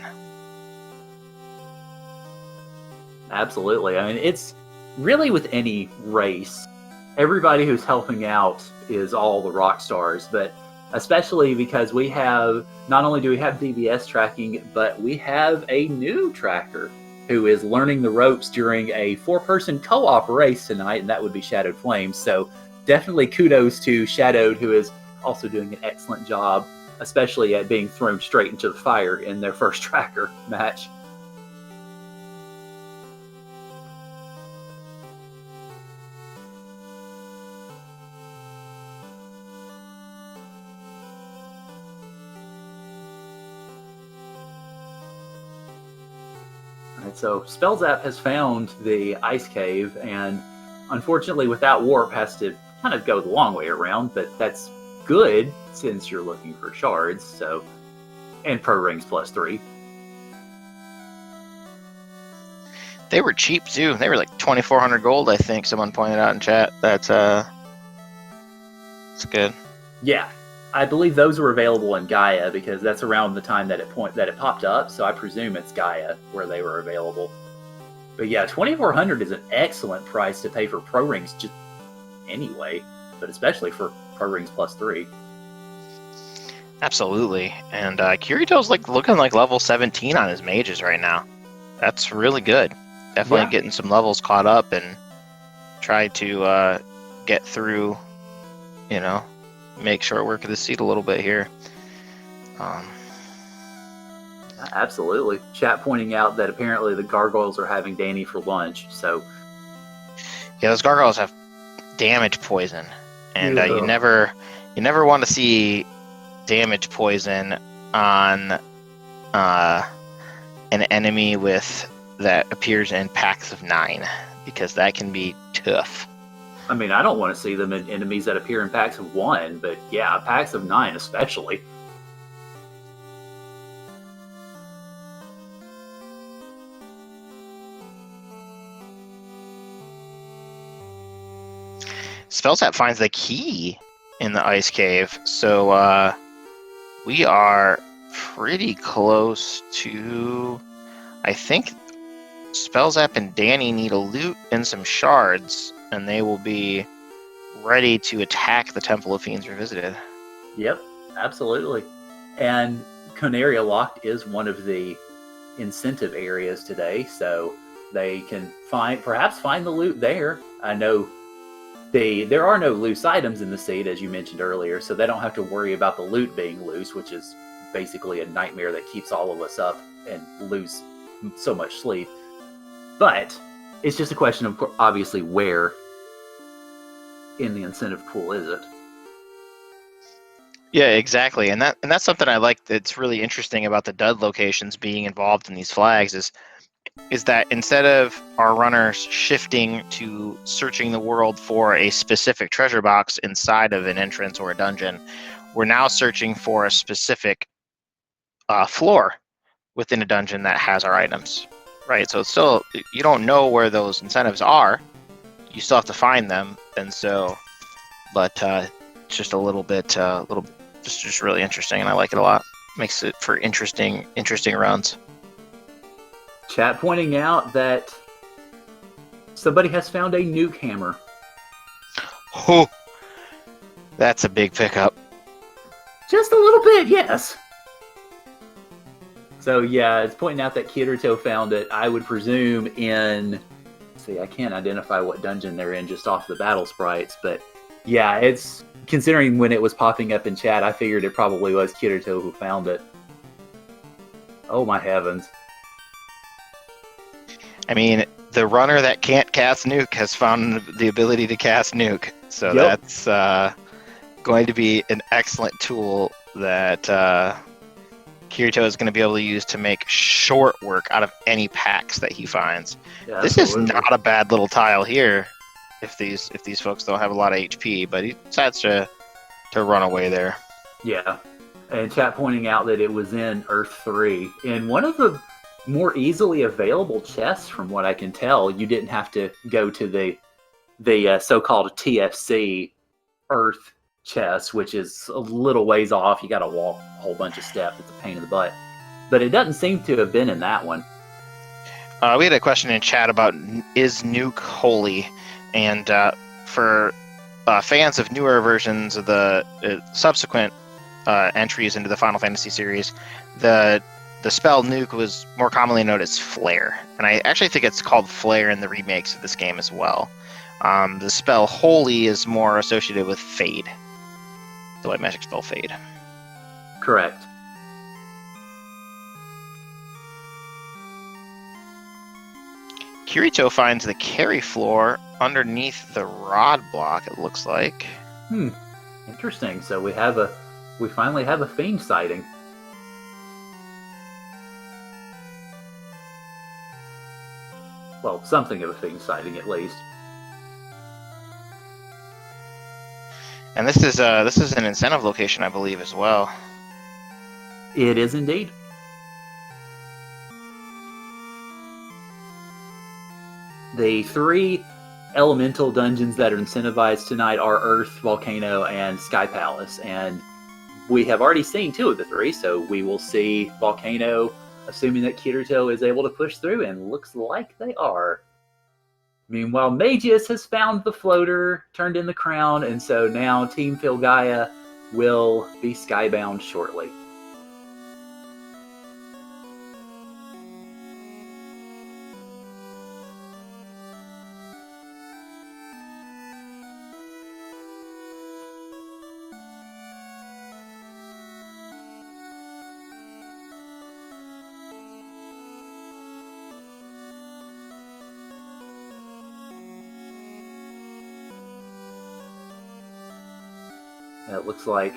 Absolutely. I mean, it's really with any race, everybody who's helping out is all the rock stars, but especially because we have, not only do we have DVS tracking, but we have a new tracker who is learning the ropes during a 4-person co-op race tonight, and that would be Shadowed Flames. So definitely kudos to Shadowed, who is also doing an excellent job, especially at being thrown straight into the fire in their first tracker match. So Spellzap has found the ice cave, and unfortunately without warp has to kind of go the long way around, but that's good since you're looking for shards, so, and pro rings +3. They were cheap too. They were like 2,400 gold, I think someone pointed out in chat. That's It's good. Yeah, I believe those were available in Gaia because that's around the time that it popped up. So I presume it's Gaia where they were available. But yeah, 2,400 is an excellent price to pay for Pro Rings just anyway, but especially for Pro Rings plus 3. Absolutely, and Kirito's like looking like level 17 on his mages right now. That's really good. Definitely getting some levels caught up and try to get through, make short work of the seat a little bit here. Absolutely. Chat pointing out that apparently the gargoyles are having Danny for lunch, so... Yeah, those gargoyles have damage poison, and you never want to see damage poison on an enemy that appears in packs of 9, because that can be tough. I mean, I don't want to see them in enemies that appear in packs of 1, but yeah, packs of 9 especially. Spellsap finds the key in the ice cave, so we are pretty close to... I think Spellsap and Danny need a loot and some shards, and they will be ready to attack the Temple of Fiends Revisited. Yep, absolutely. And Conaria Locked is one of the incentive areas today, so they can perhaps find the loot there. I know there are no loose items in the seed, as you mentioned earlier, so they don't have to worry about the loot being loose, which is basically a nightmare that keeps all of us up and lose so much sleep. But it's just a question of, obviously, where in the incentive pool is it? Yeah, exactly, and that's something I like. That's really interesting about the dud locations being involved in these flags is that instead of our runners shifting to searching the world for a specific treasure box inside of an entrance or a dungeon, we're now searching for a specific floor within a dungeon that has our items, right? So it's still, you don't know where those incentives are. You still have to find them, and so, but it's just a little bit, just really interesting, and I like it a lot. Makes it for interesting runs. Chat pointing out that somebody has found a nuke hammer. Oh, that's a big pickup. Just a little bit, yes. So yeah, it's pointing out that Kirito found it, I would presume in... See, I can't identify what dungeon they're in just off the battle sprites, but yeah, it's... Considering when it was popping up in chat, I figured it probably was Kirito who found it. Oh my heavens. I mean, the runner that can't cast nuke has found the ability to cast nuke, so that's going to be an excellent tool that Kirito is going to be able to use to make short work out of any packs that he finds. Yeah, this is not a bad little tile here if these folks don't have a lot of HP, but he decides to run away there. Yeah, and chat pointing out that it was in Earth 3, in one of the more easily available chests, from what I can tell. You didn't have to go to the so-called TFC Earth chest, which is a little ways off. You got to walk a whole bunch of steps. It's a pain in the butt. But it doesn't seem to have been in that one. We had a question in chat about, is nuke holy? And for fans of newer versions of the subsequent entries into the Final Fantasy series, the spell nuke was more commonly known as flare, and I actually think it's called flare in the remakes of this game as well. The spell holy is more associated with fade, the white magic spell fade. Correct. Kirito finds the carry floor underneath the rod block, it looks like. Interesting. So we finally have a fiend sighting. Well, something of a fiend sighting at least. And this is an incentive location, I believe, as well. It is indeed. The three elemental dungeons that are incentivized tonight are Earth, Volcano, and Sky Palace. And we have already seen 2 of the 3, so we will see Volcano, assuming that Kirito is able to push through, and looks like they are. Meanwhile, Magius has found the floater, turned in the crown, and so now Team Filgaia will be skybound shortly. It looks like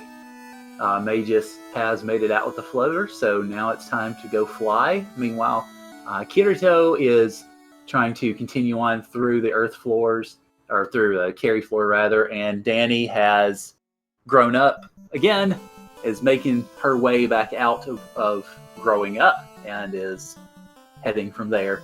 Magius has made it out with the floater, so now it's time to go fly. Meanwhile, Kirito is trying to continue on through the earth floors, or through the carry floor rather, and Danny has grown up again, is making her way back out of growing up, and is heading from there.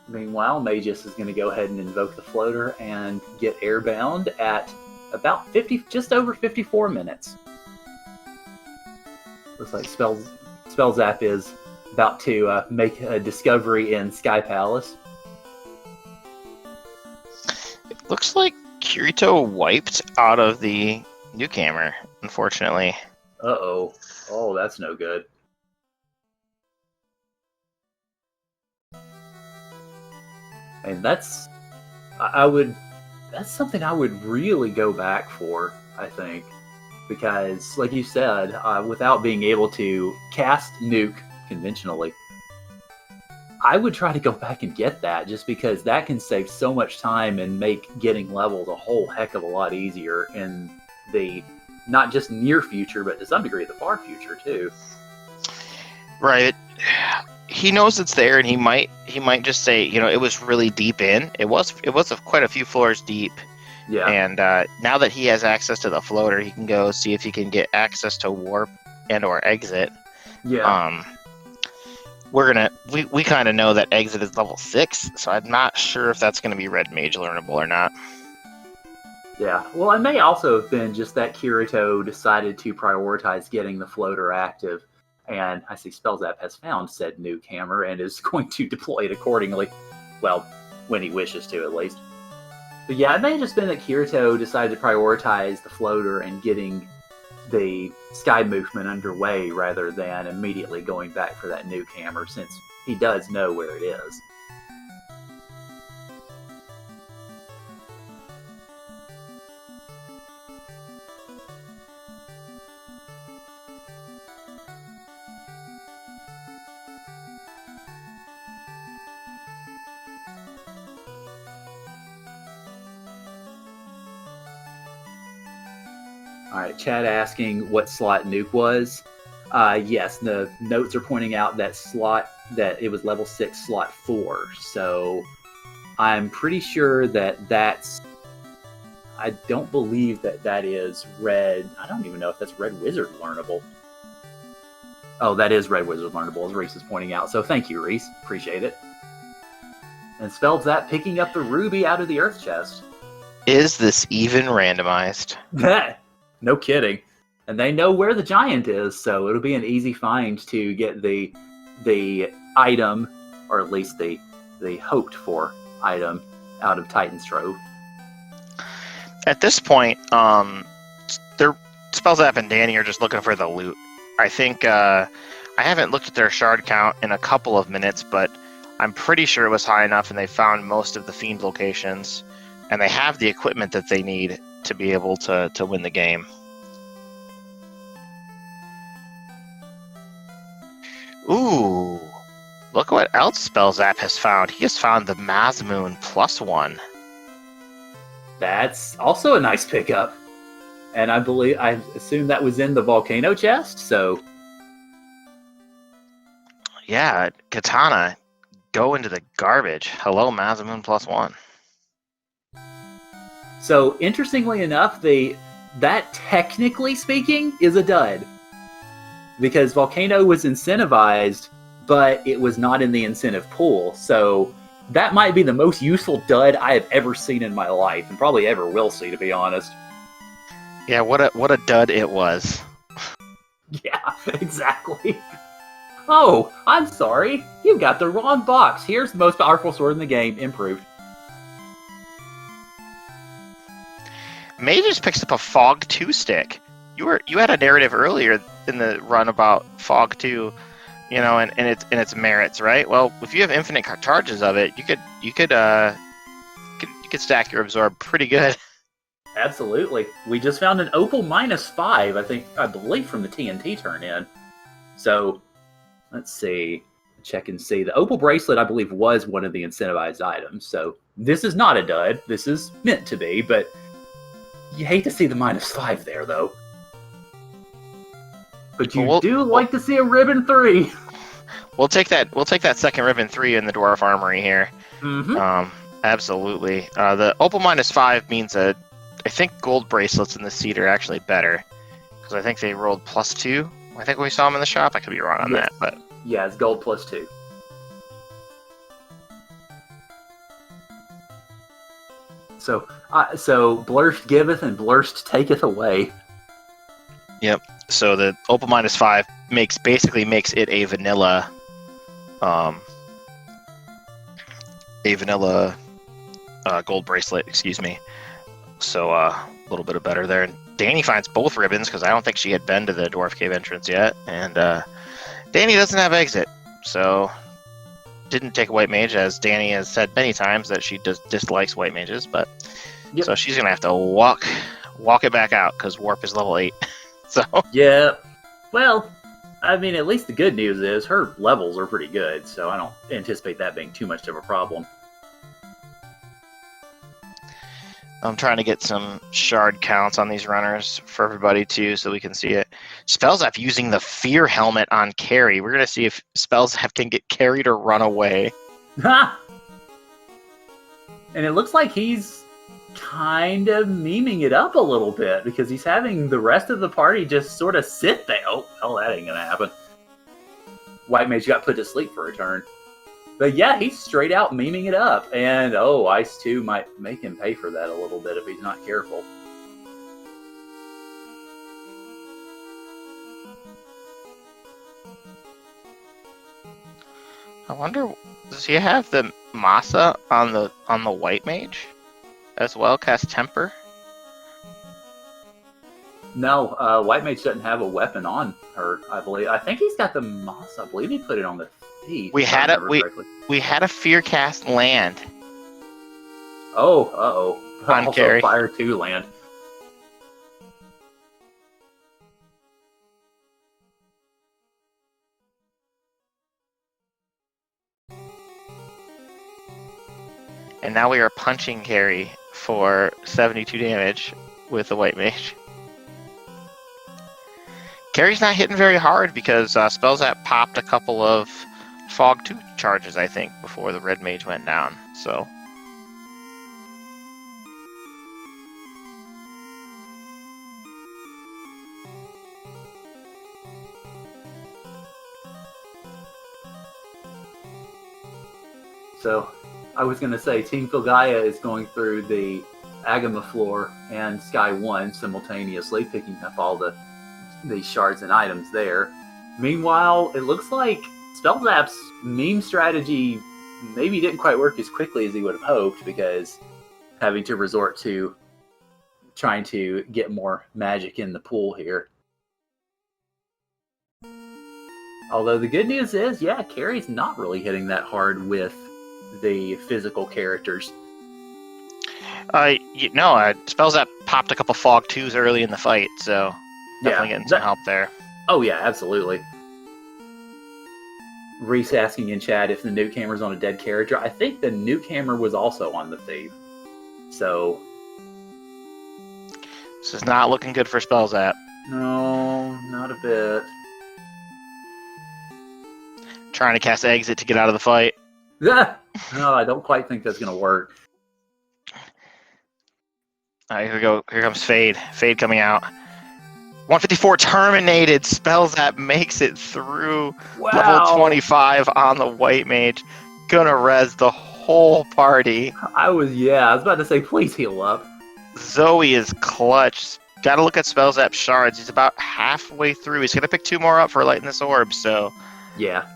Meanwhile, Magius is going to go ahead and invoke the floater and get airbound at about just over 54 minutes. Looks like Spellzap is about to make a discovery in Sky Palace. It looks like Kirito wiped out of the nuke hammer, unfortunately. Uh-oh. Oh, that's no good. And that's something I would really go back for, I think. Because, like you said, without being able to cast nuke conventionally, I would try to go back and get that, just because that can save so much time and make getting levels a whole heck of a lot easier in the not just near future, but to some degree the far future too. Right. He knows it's there, and he might just say, it was really deep in. It was quite a few floors deep. Yeah. And now that he has access to the floater, he can go see if he can get access to warp and or exit. Yeah. We kind of know that exit is level 6, so I'm not sure if that's going to be Red Mage learnable or not. Yeah. Well, it may also have been just that Kirito decided to prioritize getting the floater active. And I see Spellzap has found said nuke hammer and is going to deploy it accordingly. Well, when he wishes to, at least. But yeah, it may have just been that Kirito decided to prioritize the floater and getting the sky movement underway rather than immediately going back for that nuke hammer, since he does know where it is. All right, Chad asking what slot nuke was. Yes, the notes are pointing out that it was level 6, slot 4. So I'm pretty sure that's... I don't believe that is red... I don't even know if that's Red Wizard learnable. Oh, that is Red Wizard learnable, as Reese is pointing out. So thank you, Reese. Appreciate it. And spells that picking up the ruby out of the earth chest. Is this even randomized? No kidding. And they know where the giant is, so it'll be an easy find to get the item, or at least the hoped for item, out of Titan's Trove. At this point, Spellzap and Danny are just looking for the loot. I think I haven't looked at their shard count in a couple of minutes, but I'm pretty sure it was high enough, and they found most of the Fiend locations, and they have the equipment that they need to be able to win the game. Ooh, look what else Spellzap has found. He has found the Mazmoon +1. That's also a nice pickup. And I assume that was in the volcano chest, so... Yeah, Katana, go into the garbage. Hello, Masamune +1. So, interestingly enough, that technically speaking is a dud. Because Volcano was incentivized, but it was not in the incentive pool. So, that might be the most useful dud I have ever seen in my life, and probably ever will see, to be honest. Yeah, what a dud it was. Yeah, exactly. Oh, I'm sorry. You got the wrong box. Here's the most powerful sword in the game, improved. May just picks up a Fog 2 stick. You had a narrative earlier in the run about Fog 2, and its merits, right? Well, if you have infinite charges of it, you could stack your absorb pretty good. Absolutely. We just found an Opal -5, I believe from the TNT turn-in. So, let's see. Check and see. The Opal bracelet, I believe, was one of the incentivized items. So, this is not a dud. This is meant to be, but you hate to see the -5 there, though. But you do like to see a Ribbon 3. We'll take that second Ribbon 3 in the Dwarf Armory here. Mm-hmm. Absolutely. The Opal -5 means I think gold bracelets in the seat are actually better, because I think they rolled +2. I think we saw them in the shop. I could be wrong on that, but yeah, it's gold +2. So Blurst giveth and Blurst taketh away. Yep. So the Opal -5 basically makes it a vanilla gold bracelet. Excuse me. So a little bit of better there. And Danny finds both ribbons, because I don't think she had been to the Dwarf Cave entrance yet. And Danny doesn't have exit, so didn't take a white mage, as Danny has said many times that she dislikes white mages. But so she's gonna have to walk it back out, because warp is level 8. So yeah. Well, I mean, at least the good news is her levels are pretty good, so I don't anticipate that being too much of a problem. I'm trying to get some shard counts on these runners for everybody too, so we can see it. Spellzap using the Fear Helmet on carry. We're gonna see if Spellzap can get carried or run away. Ha! And it looks like he's kind of memeing it up a little bit, because he's having the rest of the party just sort of sit there. Oh, hell, that ain't gonna happen. White Mage got put to sleep for a turn. But yeah, he's straight out memeing it up. And Ice 2 might make him pay for that a little bit if he's not careful. I wonder, does he have the Masa on the White Mage as well? Cast Temper? No, White Mage doesn't have a weapon on her, I believe. I think he's got the Masa. I believe he put it on the thief. We had a Fear Cast land. Oh, on also carry. Fire 2 land. And now we are punching carry for 72 damage with the White Mage. Carry's not hitting very hard, because Spellzap popped a couple of Fog 2 charges, I think, before the Red Mage went down. So I was going to say, Team Filgaia is going through the Agama floor and Sky 1 simultaneously, picking up all the shards and items there. Meanwhile, it looks like Spellzap's meme strategy maybe didn't quite work as quickly as he would have hoped, because having to resort to trying to get more magic in the pool here. Although the good news is, yeah, Carry's not really hitting that hard with the physical characters. Spellzap popped a couple Fog 2s early in the fight, so definitely getting some help there. Oh yeah, absolutely. Reese asking in chat if the nuke hammer's on a dead character. I think the nuke hammer was also on the thief. So This is not looking good for Spell Zap. No, not a bit. Trying to cast Exit to get out of the fight. No, I don't quite think that's going to work. All right, here we go. Here comes Fade. Fade coming out. 154 terminated. Spell Zap makes it through level 25 on the White Mage. Gonna res the whole party. I was about to say, please heal up. Zoe is clutch. Gotta look at Spell Zap's shards. He's about halfway through. He's gonna pick 2 more up for lighting this orb, so... Yeah.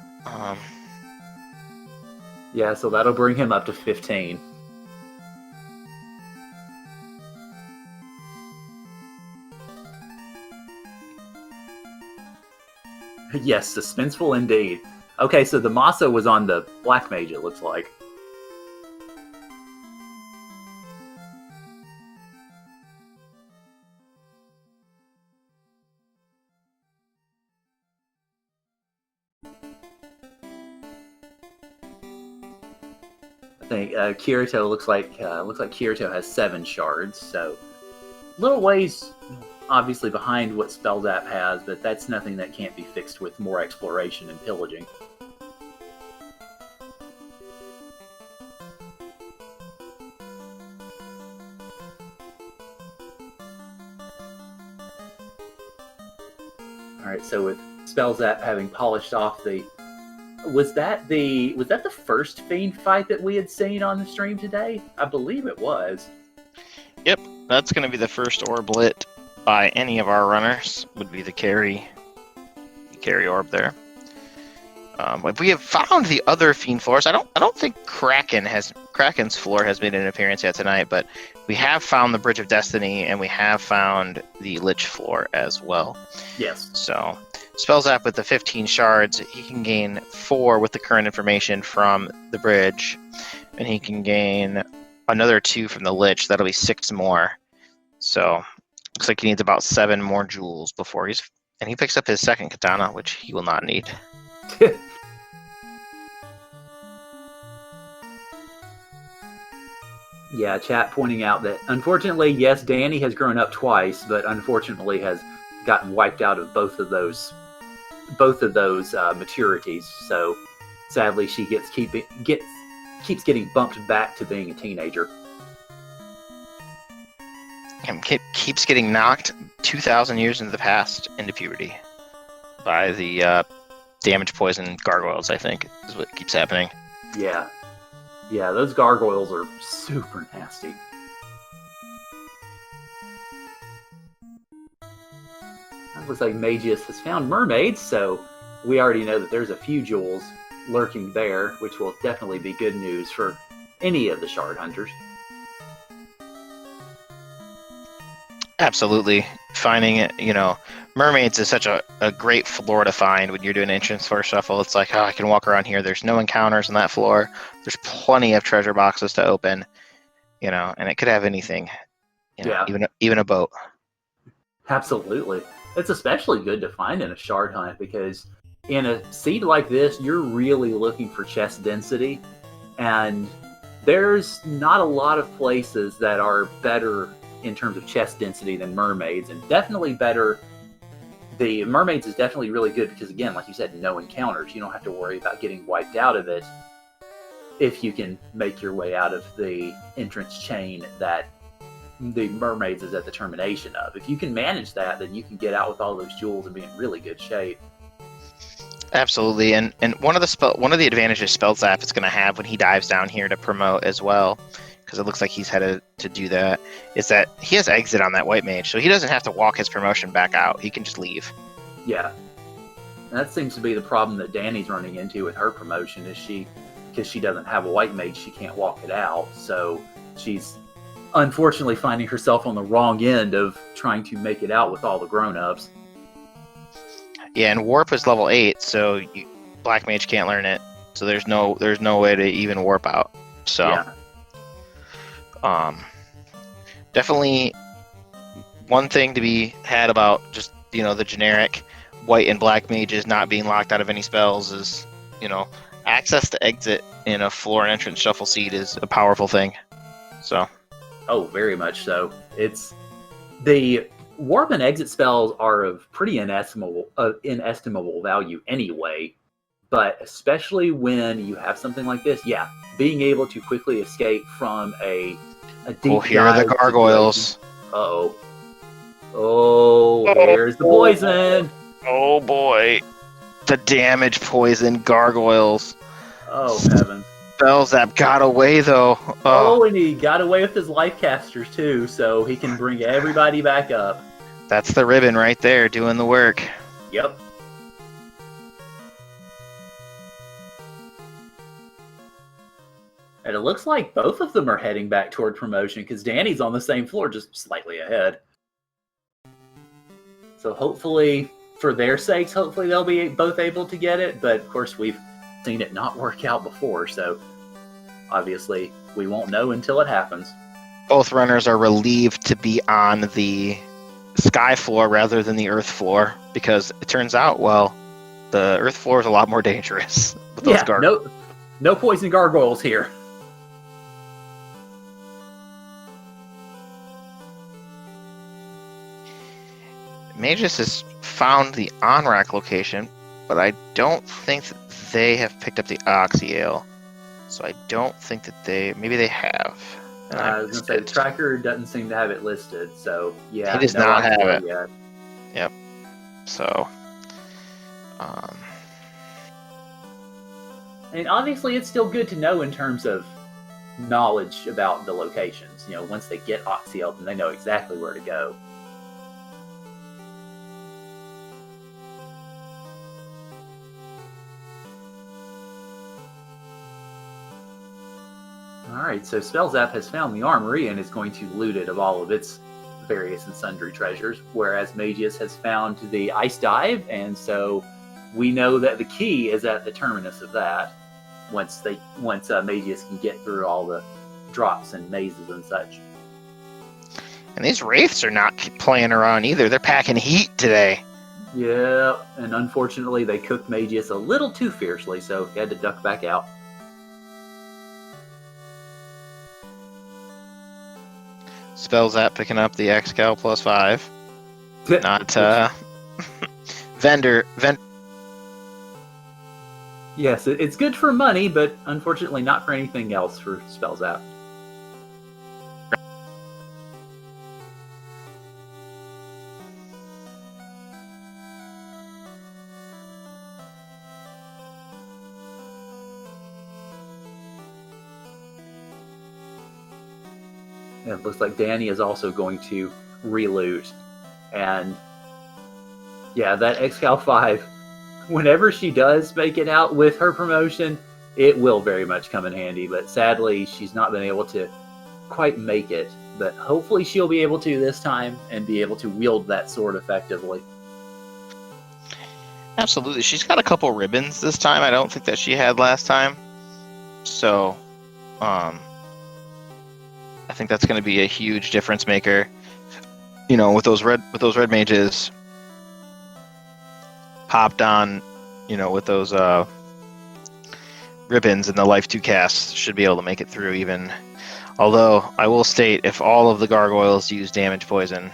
Yeah, so that'll bring him up to 15. Yes, suspenseful indeed. Okay, so the Masa was on the Black Mage, it looks like. I think Kirito looks like Kirito has 7 shards, so little ways obviously behind what Spell Zap has, but that's nothing that can't be fixed with more exploration and pillaging. Alright, so with Spell Zap having polished off the... Was that the first Fiend fight that we had seen on the stream today? I believe it was. Yep, that's going to be the first orb lit by any of our runners. Would be the carry orb there. But we have found the other Fiend floors. I don't think Kraken's floor has made an appearance yet tonight, but we have found the Bridge of Destiny and we have found the Lich floor as well. Yes. So Spell Zap with the 15 shards, he can gain 4 with the current information from the bridge, and he can gain another 2 from the Lich. That'll be 6 more. So looks like he needs about 7 more jewels before and he picks up his second katana, which he will not need. Yeah, chat pointing out that unfortunately, yes, Danny has grown up twice, but unfortunately has gotten wiped out of both of those maturities. So sadly, she keeps getting bumped back to being a teenager. And keeps getting knocked 2,000 years into the past, into puberty, by the damage poison gargoyles, I think, is what keeps happening. Yeah, those gargoyles are super nasty. It looks like Magius has found mermaids, so we already know that there's a few jewels lurking there, which will definitely be good news for any of the shard hunters. Absolutely. Finding it, mermaids is such a great floor to find when you're doing entrance floor shuffle. It's like, I can walk around here. There's no encounters on that floor. There's plenty of treasure boxes to open, and it could have anything, even a boat. Absolutely. It's especially good to find in a shard hunt because in a seed like this, you're really looking for chest density, and there's not a lot of places that are better in terms of chest density than mermaids, and definitely better. The mermaids is definitely really good because, again, like you said, no encounters. You don't have to worry about getting wiped out of it if you can make your way out of the entrance chain that the mermaids is at the termination of. If you can manage that, then you can get out with all those jewels and be in really good shape. Absolutely, and one of the advantages Spell Zap is going to have when he dives down here to promote as well, because it looks like he's headed to do that, is that he has exit on that White Mage, so he doesn't have to walk his promotion back out. He can just leave. Yeah. And that seems to be the problem that Danny's running into with her promotion, is because she doesn't have a White Mage, she can't walk it out, so she's unfortunately finding herself on the wrong end of trying to make it out with all the grown-ups. Yeah, and Warp is level 8, so Black Mage can't learn it, so there's no way to even warp out. So yeah. Definitely one thing to be had about just, the generic white and black mages not being locked out of any spells is, access to exit in a floor and entrance shuffle seed is a powerful thing. So. Oh, very much so. It's The warp and exit spells are of pretty inestimable value anyway, but especially when you have something like this, being able to quickly escape from a deep here are the dive gargoyles. situation. Oh, here's the poison. Oh boy, the damage poison gargoyles. Oh heavens. Spellzap got away though. Oh, and he got away with his life casters too, so he can bring everybody back up. That's the ribbon right there doing the work. Yep. And it looks like both of them are heading back toward promotion because Danny's on the same floor, just slightly ahead. So hopefully, for their sakes, hopefully they'll be both able to get it. But of course, we've seen it not work out before, so obviously we won't know until it happens. Both runners are relieved to be on the sky floor rather than the earth floor because it turns out, well, the earth floor is a lot more dangerous with those gargoyles. No poison gargoyles here. Magus has found the on-rack location, but I don't think that they have picked up the Oxyale. So I don't think that maybe they have. I was going to say, the tracker doesn't seem to have it listed, so yeah. It does not have it. Yet. Yep. So, and obviously it's still good to know in terms of knowledge about the locations. You know, once they get Oxyale, then they know exactly where to go. Alright, so Spellzap has found the armory and is going to loot it of all of its various and sundry treasures, whereas Magius has found the ice dive, and so we know that the key is at the terminus of that once Magius can get through all the drops and mazes and such. And these wraiths are not playing around either. They're packing heat today. Yeah, and unfortunately they cooked Magius a little too fiercely, so he had to duck back out. Spellzap picking up the Xcal +5. Not vendor. Yes, it's good for money, but unfortunately not for anything else for Spellzap. It looks like Danny is also going to reloot. And yeah, that Xcal 5, whenever she does make it out with her promotion, it will very much come in handy. But sadly, she's not been able to quite make it. But hopefully she'll be able to this time and be able to wield that sword effectively. Absolutely. She's got a couple ribbons this time. I don't think that she had last time. So, I think that's going to be a huge difference maker. You know, with those red mages popped on, you know, with those ribbons and the Life 2 casts should be able to make it through even. Although I will state, if all of the gargoyles use damage poison,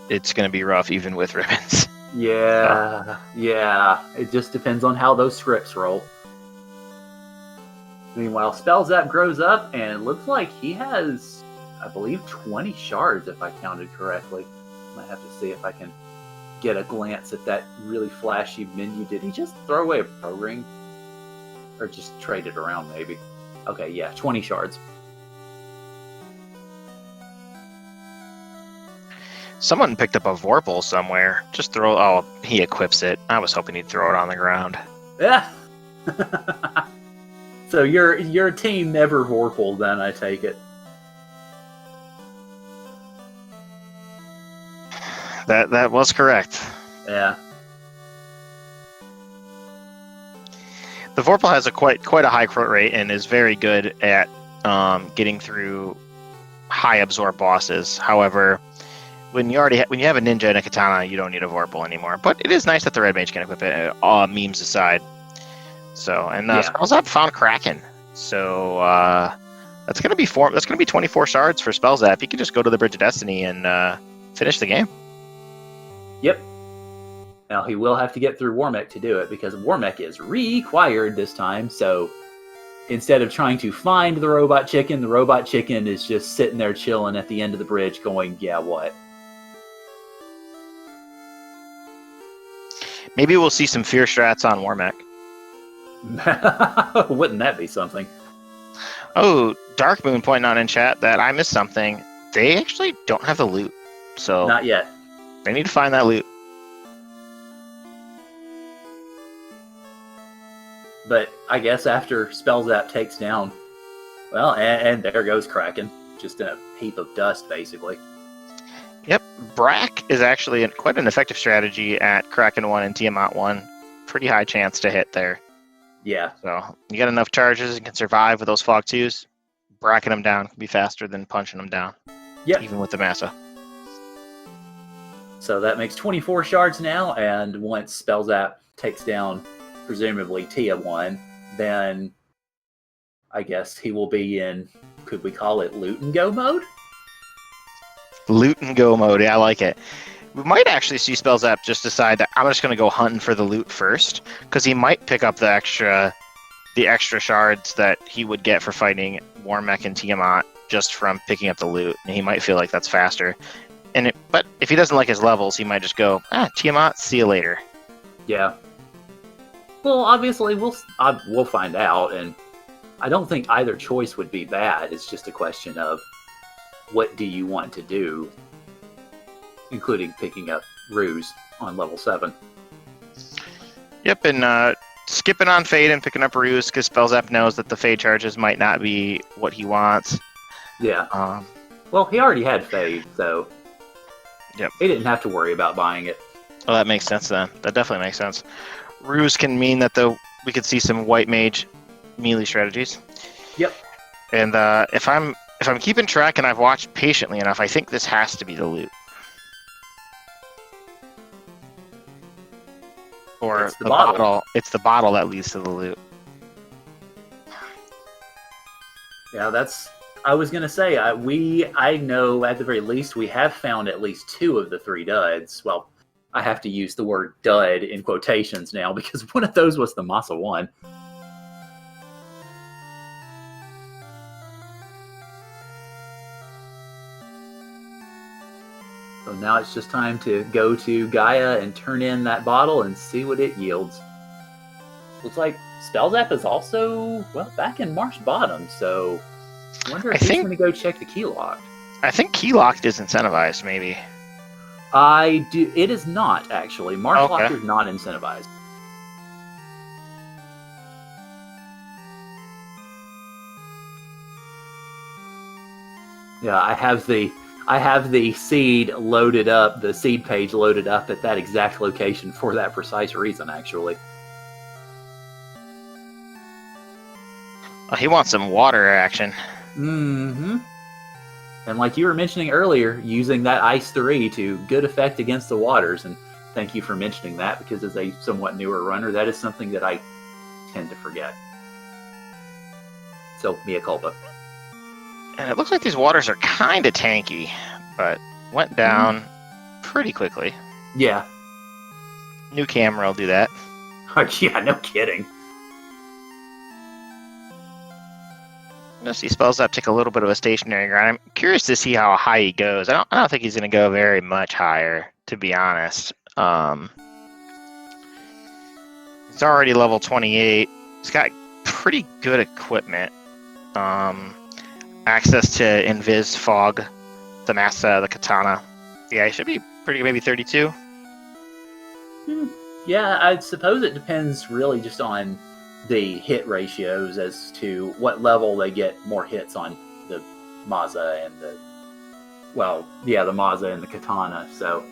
it's going to be rough even with ribbons. Yeah. It just depends on how those scripts roll. Meanwhile, Spellzap grows up, and it looks like he has, I believe, 20 shards, if I counted correctly. Might have to see if I can get a glance at that really flashy menu. Did he just throw away a pro ring? Or just trade it around, maybe? Okay, yeah, 20 shards. Someone picked up a Vorpal somewhere. Just throw... Oh, he equips it. I was hoping he'd throw it on the ground. Yeah! So your team never Vorpal, then, I take it. That was correct. Yeah. The Vorpal has quite a high crit rate and is very good at getting through high absorb bosses. However, when you have a ninja and a katana, you don't need a Vorpal anymore. But it is nice that the red mage can equip it. Memes aside. So Spellzap found Kraken. So that's gonna be 24 shards for Spellzap. He can just go to the Bridge of Destiny and finish the game. Yep. Now, he will have to get through Warmech to do it, because Warmech is required this time, so instead of trying to find the robot chicken is just sitting there chilling at the end of the bridge going, yeah, what? Maybe we'll see some fear strats on Warmech. Wouldn't that be something? Oh, Dark Moon pointing out in chat that I missed something. They actually don't have the loot. So not yet. They need to find that loot. But I guess after Spellzap takes down, well, and there goes Kraken, just in a heap of dust, basically. Yep, Brack is actually quite an effective strategy at Kraken 1 and Tiamat 1. Pretty high chance to hit there. Yeah. So you got enough charges and can survive with those Fog 2s. Bracking them down can be faster than punching them down. Yep. Even with the Massa. So that makes 24 shards now, and once Spellzap takes down presumably Tia 1, then I guess he will be in, could we call it loot and go mode? Loot and go mode, yeah, I like it. We might actually see Spellzap just decide that I'm just going to go hunting for the loot first, because he might pick up the extra shards that he would get for fighting Warmech and Tiamat just from picking up the loot, and he might feel like that's faster. But if he doesn't like his levels, he might just go, Tiamat, see you later. Yeah. Well, obviously, we'll find out, and I don't think either choice would be bad. It's just a question of what do you want to do, including picking up Ruse on level 7. Yep, and skipping on Fade and picking up Ruse, because Spellzap knows that the Fade charges might not be what he wants. Yeah. Well, he already had Fade, so yep. He didn't have to worry about buying it. Well, that makes sense then. That definitely makes sense. Ruse can mean that we could see some White Mage melee strategies. Yep. And if I'm keeping track and I've watched patiently enough, I think this has to be the loot. Or it's the bottle. It's the bottle that leads to the loot. Yeah, I was going to say, I know at the very least we have found at least 2 of the 3 duds. Well, I have to use the word dud in quotations now, because one of those was the Massa 1. So now it's just time to go to Gaia and turn in that bottle and see what it yields. Looks like Spellzap is also, well, back in Marsh Bottom, so I wonder if he's going to go check the key lock. I think key locked is incentivized, maybe. It is not, actually. Marsh Lock is not incentivized. Yeah, I have the seed loaded up, the seed page loaded up at that exact location for that precise reason, actually. Oh, he wants some water action. Mm-hmm. And like you were mentioning earlier, using that Ice 3 to good effect against the waters, and thank you for mentioning that, because as a somewhat newer runner, that is something that I tend to forget. So, mea culpa. And it looks like these waters are kind of tanky, but went down pretty quickly. Yeah. New camera will do that. Yeah, no kidding. I'm going to see Spellzap take a little bit of a stationary grind. I'm curious to see how high he goes. I don't think he's going to go very much higher, to be honest. He's already level 28. He's got pretty good equipment. Access to Invis, Fog, the Massa, the Katana. Yeah, he should be pretty, maybe 32. Yeah, I suppose it depends really just on the hit ratios as to what level they get more hits on the Maza and the Maza and the Katana. So,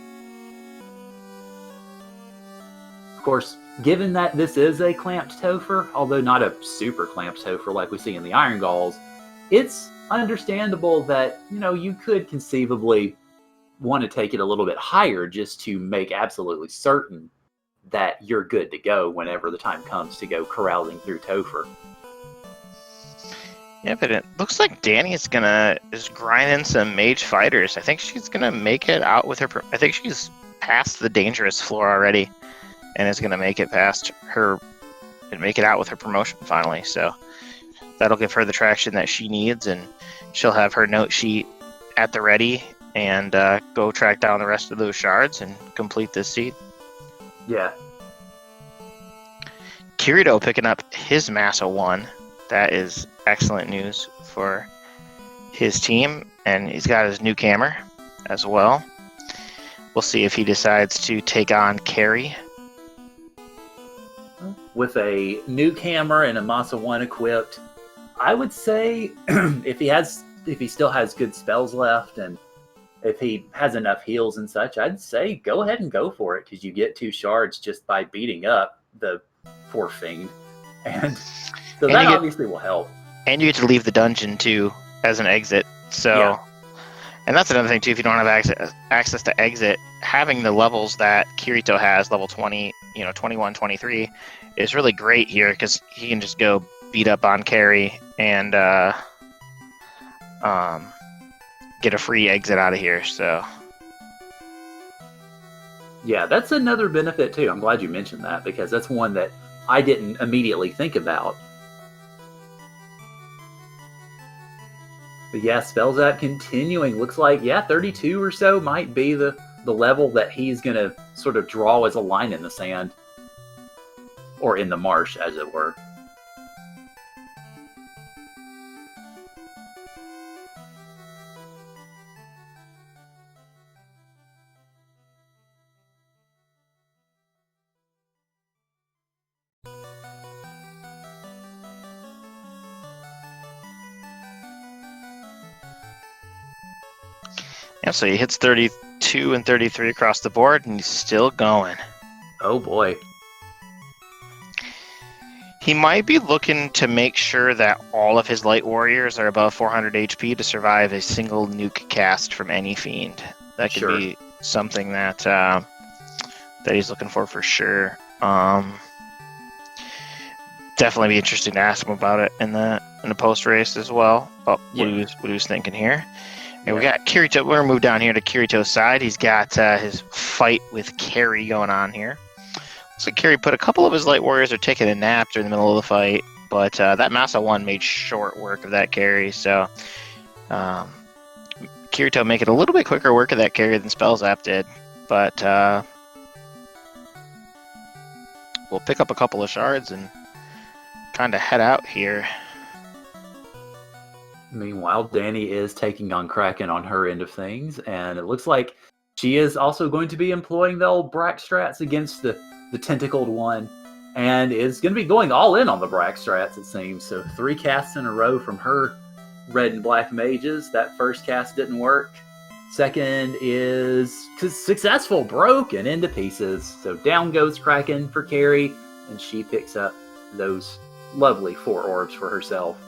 of course, given that this is a clamped Topher, although not a super clamped Topher like we see in the Iron Galls, it's understandable that, you could conceivably want to take it a little bit higher just to make absolutely certain that you're good to go whenever the time comes to go carousing through Topher. Yeah, but it looks like Danny is grinding some mage fighters. I think she's gonna make it out with her. I think she's past the dangerous floor already, and is gonna make it past her and make it out with her promotion finally. So that'll give her the traction that she needs, and she'll have her note sheet at the ready and go track down the rest of those shards and complete this seed. Yeah. Kirito picking up his Massa 1. That is excellent news for his team, and he's got his new camera as well. We'll see if he decides to take on Carrie. With a new camera and a Massa 1 equipped, I would say if he still has good spells left and if he has enough heals and such, I'd say go ahead and go for it, because you get 2 shards just by beating up the 4 Fiend. And so that obviously will help. And you get to leave the dungeon too as an exit. So, yeah. And that's another thing too. If you don't have access to exit, having the levels that Kirito has, level 20, 21, 23, is really great here, because he can just go beat up on Carrie and get a free exit out of here. So, yeah, that's another benefit too. I'm glad you mentioned that, because that's one that I didn't immediately think about. But yeah, Spells App continuing. Looks like, 32 or so might be the level that he's going to sort of draw as a line in the sand. Or in the marsh, as it were. Yeah, so he hits 32 and 33 across the board, and he's still going. Oh boy. He might be looking to make sure that all of his light warriors are above 400 HP to survive a single nuke cast from any fiend. That could be something that he's looking for sure. Definitely be interesting to ask him about it in the post race as well. What he was thinking here. And we got Kirito. We're gonna move down here to Kirito's side. He's got his fight with Carrie going on here. So Carrie put a couple of his light warriors are taking a nap during the middle of the fight, but that Massa 1 made short work of that carry. So Kirito making a little bit quicker work of that carry than Spells App did, but we'll pick up a couple of shards and kind of head out here. Meanwhile, Danny is taking on Kraken on her end of things, and it looks like she is also going to be employing the old Brack strats against the tentacled one, and is going to be going all in on the Brack strats, it seems. So 3 casts in a row from her red and black mages. That first cast didn't work. Second is successful, broken into pieces. So down goes Kraken for Carrie, and she picks up those lovely 4 orbs for herself.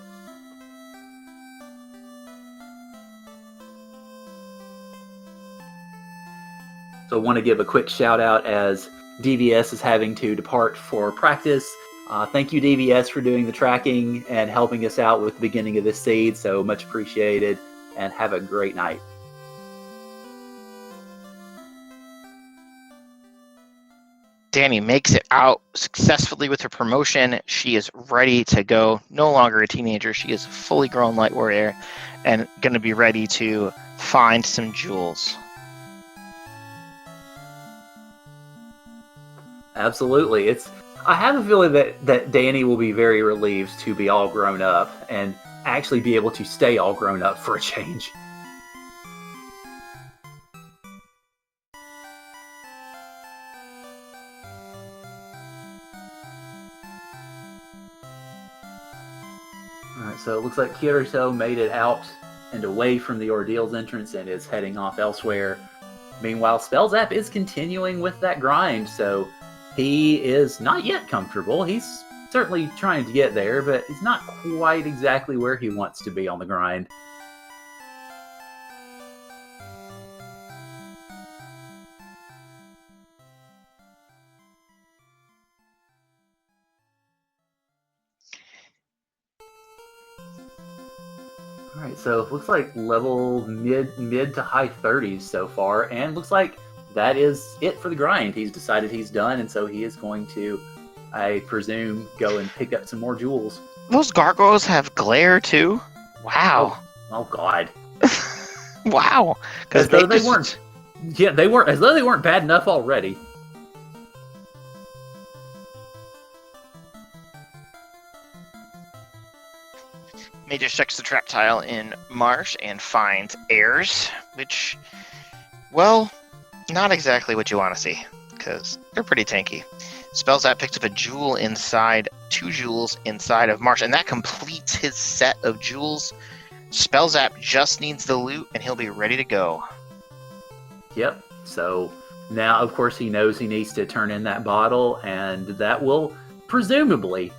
So I want to give a quick shout out as DVS is having to depart for practice. Thank you, DVS, for doing the tracking and helping us out with the beginning of this seed. So much appreciated, and have a great night. Danny makes it out successfully with her promotion. She is ready to go. No longer a teenager. She is a fully grown light warrior and going to be ready to find some jewels. Absolutely. I have a feeling that Danny will be very relieved to be all grown up and actually be able to stay all grown up for a change. Alright, so it looks like Kirito made it out and away from the Ordeal's entrance and is heading off elsewhere. Meanwhile, Spells App is continuing with that grind, so he is not yet comfortable. He's certainly trying to get there, but he's not quite exactly where he wants to be on the grind. All right, so it looks like level mid to high 30s so far, and looks like that is it for the grind. He's decided he's done, and so he is going to, I presume, go and pick up some more jewels. Those gargoyles have glare too? Wow. Oh God. Wow. Because they weren't. Yeah, they weren't. As though they weren't bad enough already. Magus checks the trap tile in Marsh and finds airs, which, well, not exactly what you want to see, because they're pretty tanky. Spellzap picks up a jewel inside, 2 jewels inside of Marsh, and that completes his set of jewels. Spellzap just needs the loot, and he'll be ready to go. Yep, so now, of course, he knows he needs to turn in that bottle, and that will presumably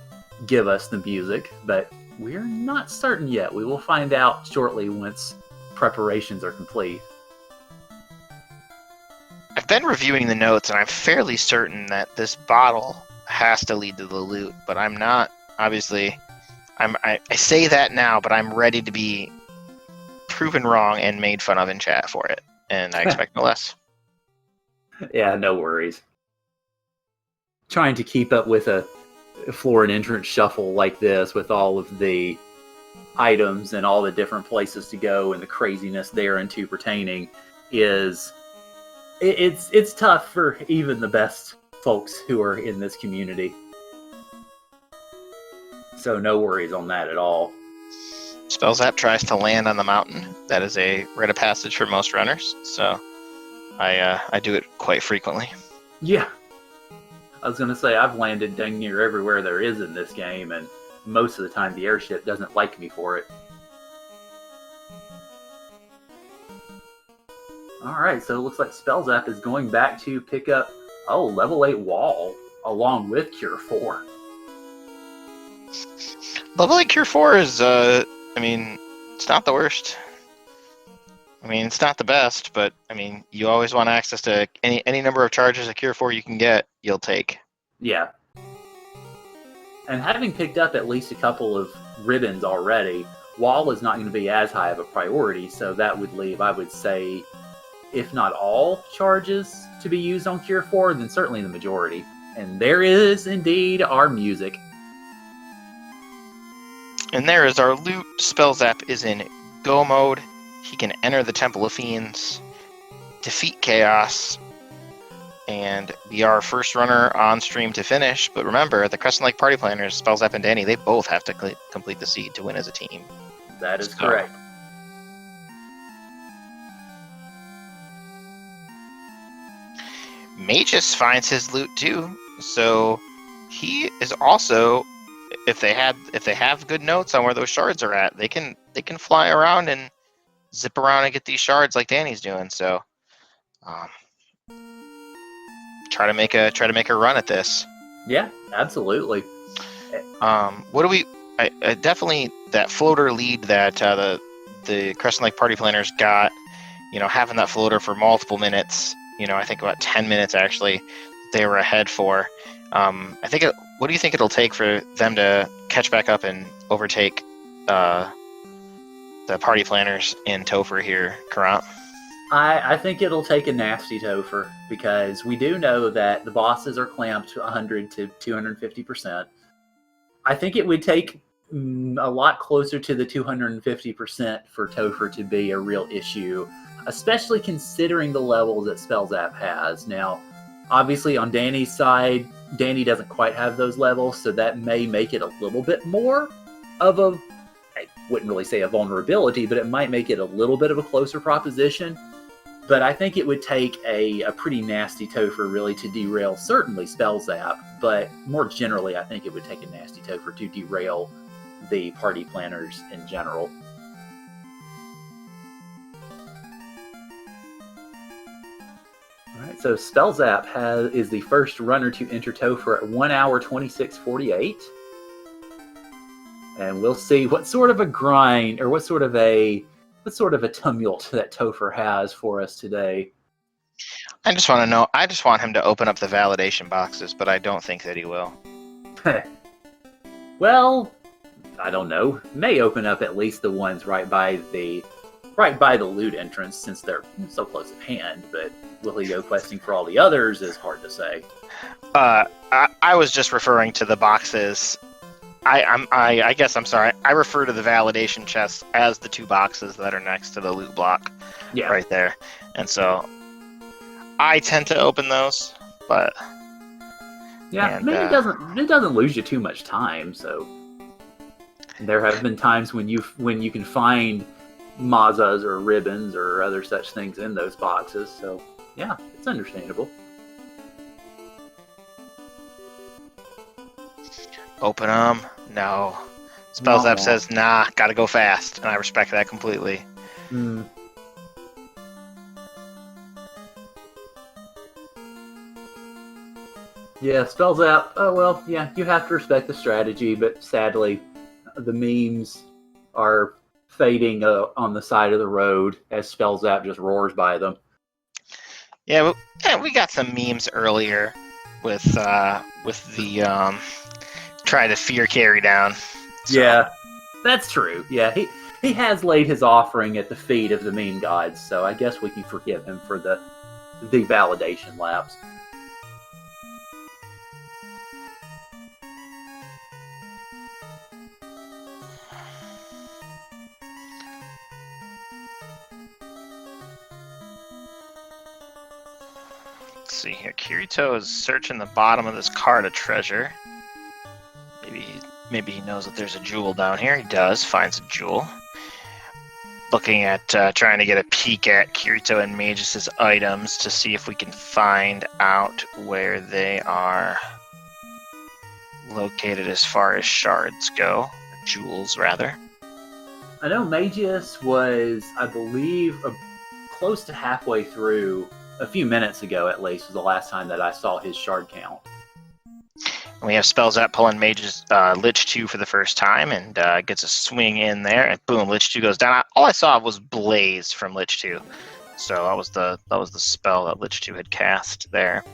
give us the music, but we're not certain yet. We will find out shortly once preparations are complete. I've been reviewing the notes, and I'm fairly certain that this bottle has to lead to the loot, but I'm not. Obviously, I say that now, but I'm ready to be proven wrong and made fun of in chat for it, and I expect no less. Yeah, no worries. Trying to keep up with a floor and entrance shuffle like this with all of the items and all the different places to go and the craziness thereunto pertaining is it's tough for even the best folks who are in this community. So no worries on that at all. Spellzap tries to land on the mountain. That is a rite of passage for most runners, so I do it quite frequently. Yeah. I was going to say, I've landed dang near everywhere there is in this game, and most of the time the airship doesn't like me for it. Alright, so it looks like Spellzap is going back to pick up, level 8 wall, along with Cure 4. Level 8 Cure 4 is, it's not the worst. It's not the best, but, you always want access to any number of charges of Cure 4 you can get, you'll take. Yeah. And having picked up at least a couple of ribbons already, wall is not going to be as high of a priority, so that would leave, I would say, if not all charges to be used on Cure 4, then certainly the majority. And there is indeed our music. And there is our loot. Spellzap is in go mode. He can enter the Temple of Fiends, defeat Chaos, and be our first runner on stream to finish. But remember, the Crescent Lake Party Planners, Spellzap and Danny, they both have to complete the seed to win as a team. That is correct. Magus finds his loot too, so he is also, if they have good notes on where those shards are at, they can fly around and zip around and get these shards like Danny's doing. So, try to make a run at this. Yeah, absolutely. What do we? I definitely that floater lead that the Crescent Lake Party Planners got. Having that floater for multiple minutes. I think about 10 minutes actually. They were ahead for. What do you think it'll take for them to catch back up and overtake the Party Planners in Topher here, Karant? I think it'll take a nasty Topher, because we do know that the bosses are clamped 100 to 250%. I think it would take a lot closer to the 250% for Topher to be a real issue, especially considering the levels that Spellzap has. Now, obviously on Danny's side, Danny doesn't quite have those levels, so that may make it a little bit more of a, I wouldn't really say a vulnerability, but it might make it a little bit of a closer proposition. But I think it would take a pretty nasty Topher really to derail certainly Spellzap, but more generally I think it would take a nasty Topher to derail the Party Planners in general. Alright, so Spellzap is the first runner to enter Topher at 1 hour 26:48. And we'll see what sort of a grind, or what sort of a tumult that Topher has for us today. I just want to know. I just want him to open up the validation boxes, but I don't think that he will. Well, I don't know, may open up at least the ones right by the loot entrance, since they're so close at hand. But will he go questing for all the others is hard to say. I was just referring to the boxes. I guess I'm sorry. I refer to the validation chests as the 2 boxes that are next to the loot block, right there. And so I tend to open those, but it doesn't lose you too much time. So there have been times when you can find mazas or ribbons or other such things in those boxes. So yeah, it's understandable. Open them? No. Spells App says, nah, gotta go fast. And I respect that completely. Yeah, Spells App, oh well, yeah, you have to respect the strategy, but sadly, the memes are fading on the side of the road as Spells App just roars by them. Yeah, we got some memes earlier with the try to fear carry down. So. Yeah, that's true. Yeah, he has laid his offering at the feet of the meme gods, so I guess we can forgive him for the validation lapse. Let's see here. Kirito is searching the bottom of this cart of treasure. Maybe he knows that there's a jewel down here. He does. Finds a jewel. Looking at trying to get a peek at Kirito and Magus' items to see if we can find out where they are located as far as shards go. Jewels, rather. I know Magus was, I believe, close to halfway through. A few minutes ago, at least, was the last time that I saw his shard count. And we have Spells Up pulling Mage's Lich 2 for the first time, and gets a swing in there, and boom, Lich 2 goes down. All I saw was Blaze from Lich 2, so that was the spell that Lich 2 had cast there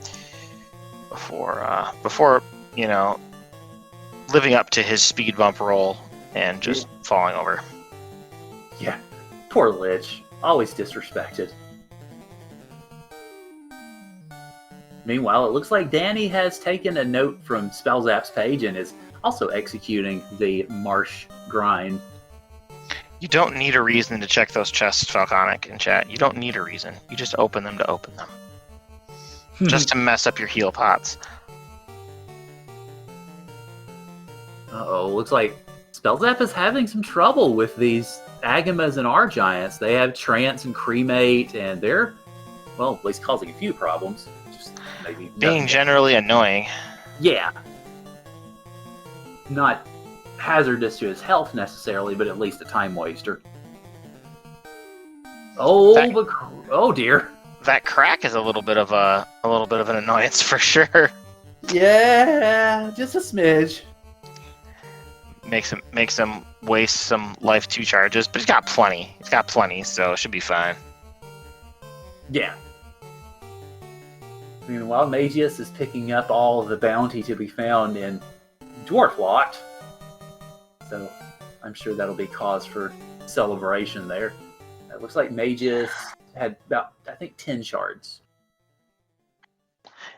before living up to his speed bump roll and just falling over. Yeah, poor Lich, always disrespected. Meanwhile, it looks like Danny has taken a note from Spellzap's page and is also executing the marsh grind. You don't need a reason to check those chests, Falconic, in chat. You don't need a reason. You just open them to open them. Just to mess up your heal pots. Uh-oh, looks like Spellzap is having some trouble with these Agamas and Argiants. They have Trance and Cremate, and they're, well, at least causing a few problems. Being generally annoying. Yeah. Not hazardous to his health necessarily, but at least a time waster. Oh dear. That crack is a little bit of an annoyance for sure. Yeah, just a smidge. Makes him waste some life 2 charges, but he's got plenty, so it should be fine. Yeah. Meanwhile, Magius is picking up all of the bounty to be found in Dwarf Lot. So I'm sure that'll be cause for celebration there. It looks like Magius had about, I think, 10 shards.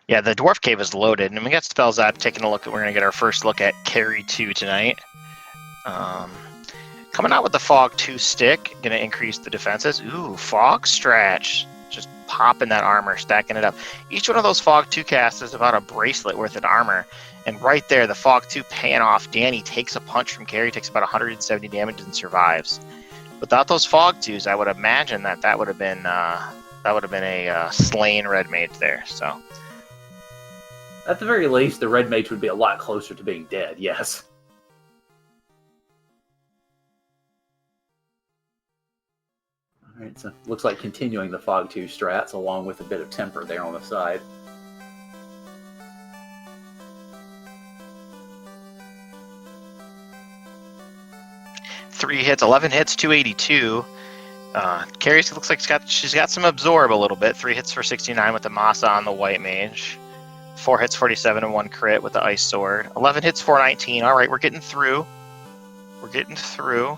Yeah, the Dwarf Cave is loaded, and we got Spells Up taking a look at, we're going to get our first look at Carry 2 tonight. Coming out with the Fog 2 stick, going to increase the defenses. Ooh, Fog Stretch. Just popping that armor, stacking it up. Each one of those Fog 2 casts is about a bracelet worth of armor. And right there, the Fog 2 paying off. Danny takes a punch from Carry, takes about 170 damage and survives. Without those Fog 2s, I would imagine that would have been a slain Red Mage there. So, at the very least, the Red Mage would be a lot closer to being dead. Yes. Alright, so looks like continuing the Fog 2 strats along with a bit of temper there on the side. Three hits, 11 hits, 282. Carrie looks like she's got some absorb a little bit. 3 hits for 69 with the Masa on the White Mage. 4 hits, 47, and 1 crit with the Ice Sword. 11 hits, 419. All right, we're getting through. We're getting through.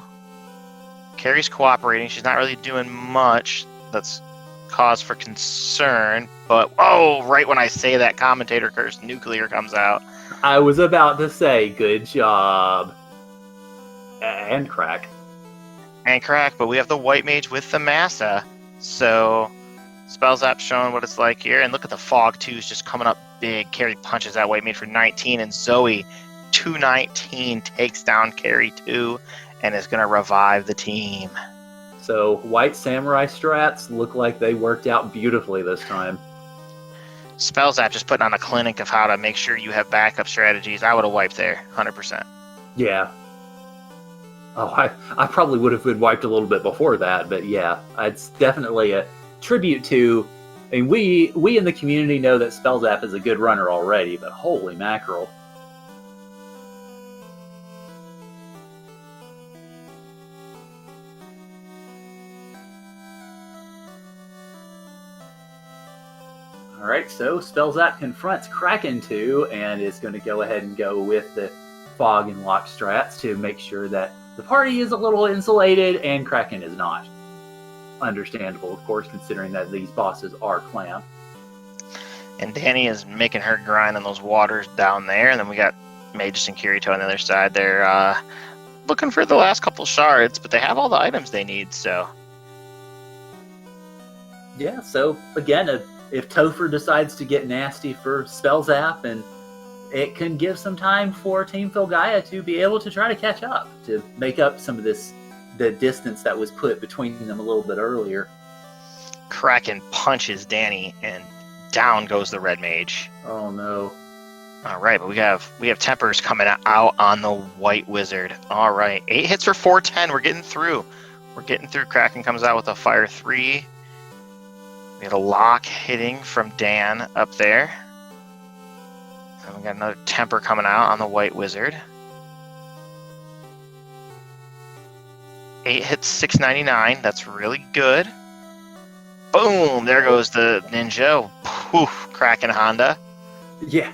Carrie's cooperating. She's not really doing much that's cause for concern. But, oh, right when I say that, commentator curse nuclear comes out. I was about to say, good job. And crack. And crack, but we have the white mage with the Massa. So, Spell Zap showing what it's like here. And look at the fog, too, is just coming up big. Carrie punches that white mage for 19, and Zoe, 219, takes down Carrie, too, and is going to revive the team. So, white samurai strats look like they worked out beautifully this time. Spell Zap just putting on a clinic of how to make sure you have backup strategies. I would have wiped there, 100%. Yeah. Oh, I probably would have been wiped a little bit before that, but yeah, it's definitely a tribute to. I mean, we in the community know that Spell Zap is a good runner already, but holy mackerel! All right, so Spell Zap confronts Kraken 2 and is going to go ahead and go with the Fog and Lock strats to make sure that the party is a little insulated and Kraken is not. Understandable, of course, considering that these bosses are clan. And Danny is making her grind on those waters down there, and then we got Magus and Kirito on the other side. They're looking for the last couple shards, but they have all the items they need, so... Yeah, so, again, if Topher decides to get nasty for Spell Zap, and it can give some time for Team Filgaia to be able to try to catch up, to make up some of the distance that was put between them a little bit earlier. Kraken punches Danny, and down goes the red mage. Oh no. All right, but we have tempers coming out on the white wizard. All right, 8 hits for 410. We're getting through. Kraken comes out with a fire 3. We had a lock hitting from Dan up there. And we got another temper coming out on the white wizard. 8 hits, 699. That's really good. Boom! There goes the ninja. Poof! Kraken Honda. Yeah.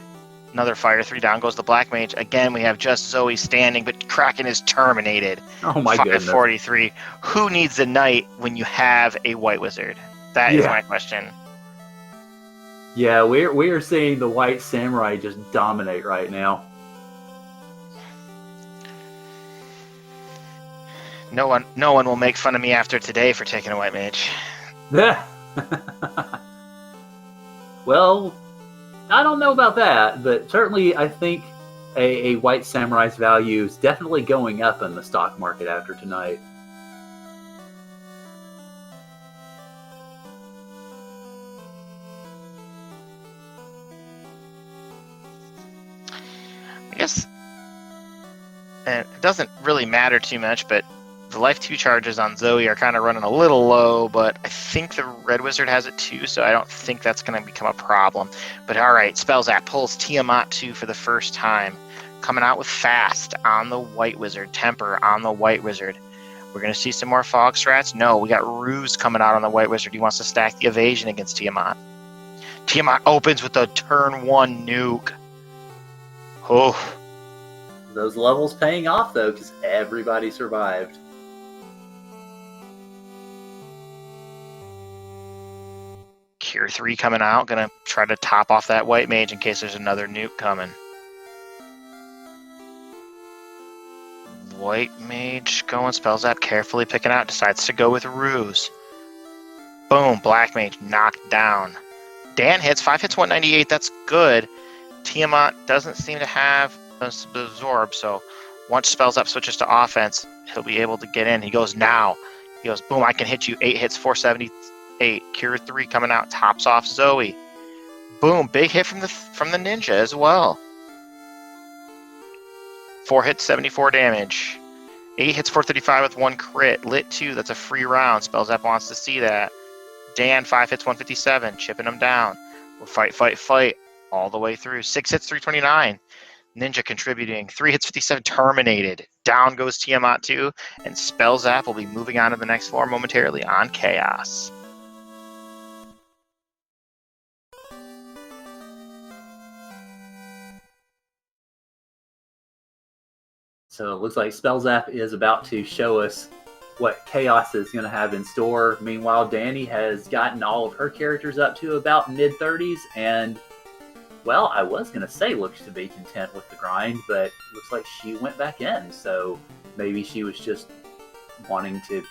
Another fire 3. Down goes the black mage. Again, we have just Zoe standing, but Kraken is terminated. Oh my goodness. 543. Who needs a knight when you have a white wizard? That is my question. Yeah, we're seeing the white samurai just dominate right now. No one will make fun of me after today for taking a white mage. Well, I don't know about that, but certainly I think a white samurai's value is definitely going up in the stock market after tonight. I guess it doesn't really matter too much, but the life 2 charges on Zoe are kind of running a little low, but I think the red wizard has it too, so I don't think that's going to become a problem. But all right, Spell Zap pulls Tiamat 2 for the first time, coming out with fast on the white wizard, temper on the white wizard. We're going to see some more fog strats. No, we got Ruse coming out on the white wizard. He wants to stack the evasion against Tiamat. Tiamat opens with a turn 1 nuke. Oh. Those levels paying off, though, because everybody survived. Cure 3 coming out. Gonna try to top off that white mage in case there's another nuke coming. White mage going. Spell Zap carefully picking out. Decides to go with Ruse. Boom. Black mage knocked down. Dan hits. 5 hits, 198. That's good. Tiamat doesn't seem to have absorb, so once Spell Zap switches to offense, he'll be able to get in. He goes now. He goes, boom, I can hit you. 8 hits, 478. Cure 3 coming out, tops off Zoe. Boom, big hit from the ninja as well. 4 hits, 74 damage. 8 hits, 435 with 1 crit. Lit 2, that's a free round. Spell Zap wants to see that. Dan, 5 hits, 157, chipping him down. We'll fight. All the way through. 6 hits, 329. Ninja contributing. 3 hits, 57. Terminated. Down goes Tiamat 2. And Spell Zap will be moving on to the next floor momentarily on Chaos. So it looks like Spellzap is about to show us what Chaos is going to have in store. Meanwhile, Danny has gotten all of her characters up to about mid-30s, and, well, I was going to say looks to be content with the grind, but looks like she went back in, so maybe she was just wanting to...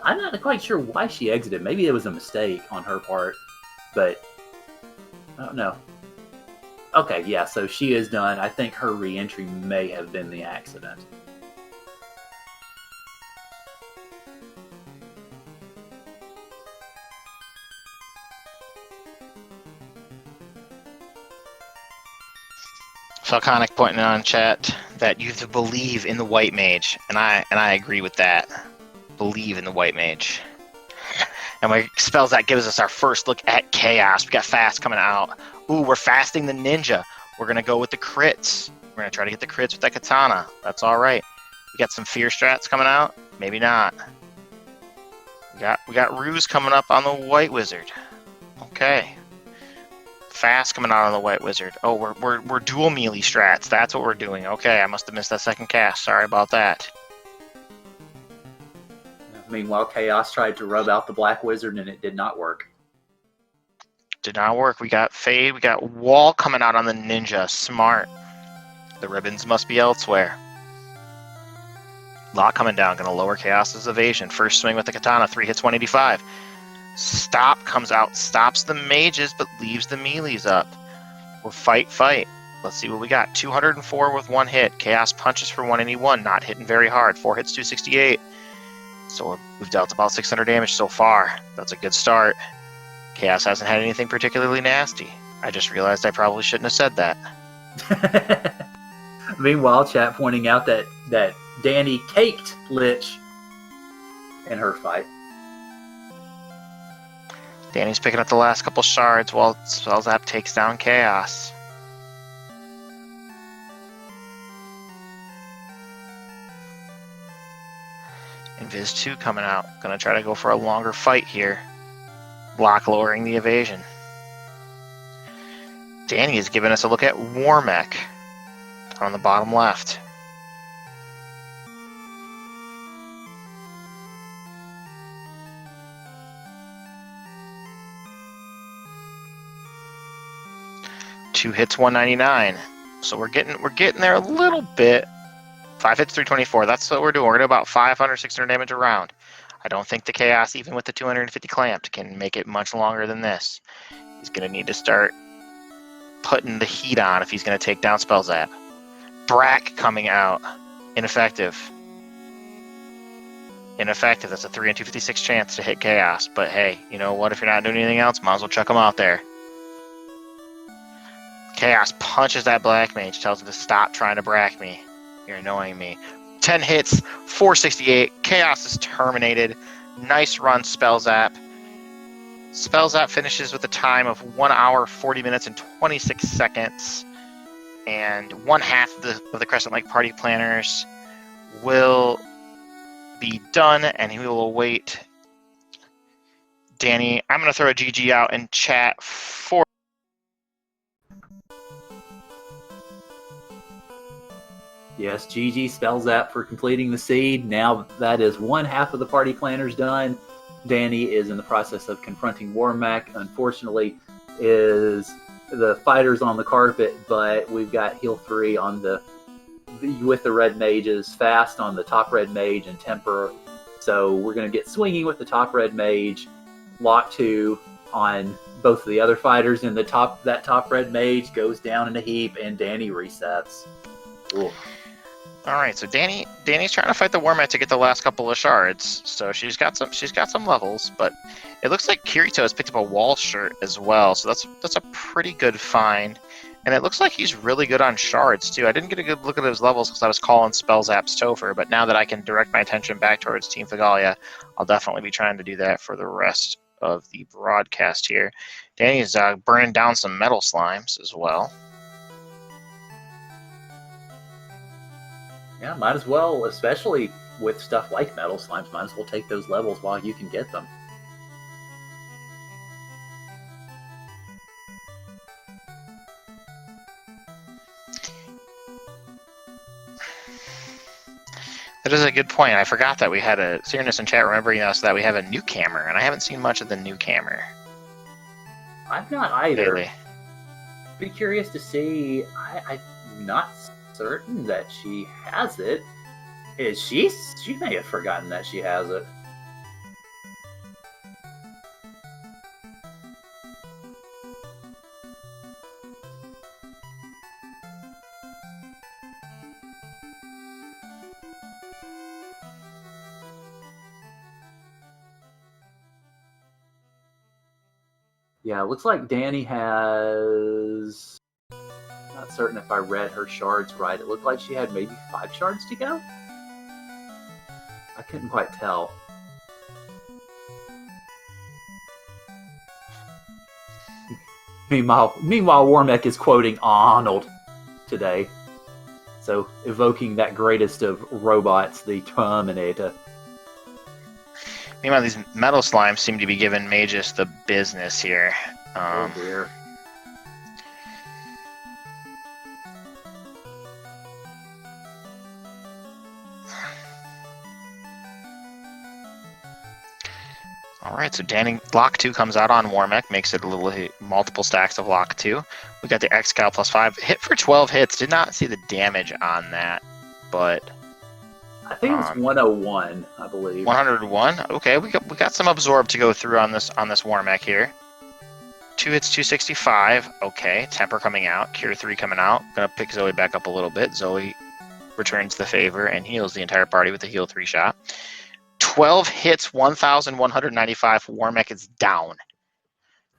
I'm not quite sure why she exited. Maybe it was a mistake on her part, but I don't know. Okay, yeah, so she is done. I think her re-entry may have been the accident. Falconic pointing out in chat that you have to believe in the white mage, and I agree with that. Believe in the white mage. And my spells that gives us our first look at Chaos. We got fast coming out. Ooh, we're fasting the ninja. We're gonna go with the crits. We're gonna try to get the crits with that katana. That's all right. We got some fear strats coming out. Maybe not. We got ruse coming up on the white wizard. Okay. Fast coming out on the white wizard. Oh, we're dual melee strats. That's what we're doing. Okay, I must have missed that second cast. Sorry about that. Meanwhile, Chaos tried to rub out the black wizard and it did not work. Did not work. We got fade. We got wall coming out on the ninja. Smart. The ribbons must be elsewhere. Law coming down. Gonna lower Chaos's evasion. First swing with the katana. 3 hits, 185. Stop comes out. Stops the mages, but leaves the melees up. We're fight. Let's see what we got. 204 with 1 hit. Chaos punches for 181. Not hitting very hard. 4 hits, 268. So we've dealt about 600 damage so far. That's a good start. Chaos hasn't had anything particularly nasty. I just realized I probably shouldn't have said that. Meanwhile, chat pointing out that Danny caked Lich in her fight. Danny's picking up the last couple shards while Spellzap takes down Chaos. Invis 2 coming out. Gonna try to go for a longer fight here. Block lowering the evasion. Danny is giving us a look at Warmech on the bottom left. Two hits, 199. So we're getting there a little bit. 5 hits, 324. That's what we're doing. We're doing about 500, 600 damage a round. I don't think the Chaos, even with the 250 clamped, can make it much longer than this. He's going to need to start putting the heat on if he's going to take down Spellzap. Brack coming out. Ineffective. That's a 3 in 256 chance to hit Chaos. But hey, you know what? If you're not doing anything else, might as well chuck him out there. Chaos punches that black mage, tells him to stop trying to brack me. You're annoying me. 10 hits, 468. Chaos is terminated. Nice run, Spellzap. Spellzap finishes with a time of 1 hour, 40 minutes, and 26 seconds. And 1/2 of the Crescent Lake party planners will be done, and he will await Danny. I'm going to throw a GG out in chat for. Yes, GG Spellzap for completing the seed. Now that is 1/2 of the party planners done. Danny is in the process of confronting Warmech. Unfortunately, is the fighters on the carpet, but we've got heal 3 on with the red mages, fast on the top red mage and temper. So we're going to get swinging with the top red mage, lock 2 on both of the other fighters, and that top red mage goes down in a heap, and Danny resets. Ooh. All right, so Danny's trying to fight the Warmech to get the last couple of shards. So she's got some levels, but it looks like Kirito has picked up a wall shirt as well. So that's a pretty good find, and it looks like he's really good on shards too. I didn't get a good look at his levels because I was calling Spellzap's Topher, but now that I can direct my attention back towards Team Thagalia, I'll definitely be trying to do that for the rest of the broadcast here. Danny's burning down some metal slimes as well. Yeah, might as well, especially with stuff like metal slimes, might as well take those levels while you can get them. That is a good point. I forgot that we had a Serenus in chat remembering us that we have a newcomer, and I haven't seen much of the newcomer. I've not either. Lately. Be curious to see. I'm not certain that she has it. Is she? She may have forgotten that she has it. Yeah, it looks like Danny has... Not certain if I read her shards right. It looked like she had maybe 5 shards to go? I couldn't quite tell. Meanwhile, Warmech is quoting Arnold today. So, evoking that greatest of robots, the Terminator. Meanwhile, these metal slimes seem to be giving Magus the business here. Oh dear. Alright, so Danny, Lock 2 comes out on Warmech, makes it a little multiple stacks of Lock 2. We got the X-Cal plus 5. Hit for 12 hits. Did not see the damage on that, but... I think it's 101, I believe. 101? Okay, we got some absorb to go through on this Warmech here. 2 hits, 265. Okay, Temper coming out. Cure 3 coming out. Gonna pick Zoe back up a little bit. Zoe returns the favor and heals the entire party with a heal 3 shot. 12 hits, 1,195. Warmech is down.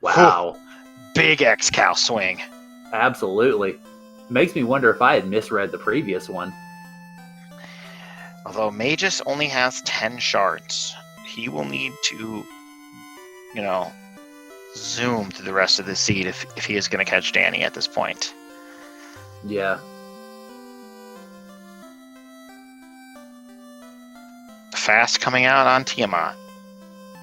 Wow. Big X-Cal swing. Absolutely. Makes me wonder if I had misread the previous one. Although Magus only has 10 shards, he will need to, zoom through the rest of the seed if he is going to catch Danny at this point. Yeah. Fast coming out on Tiamat.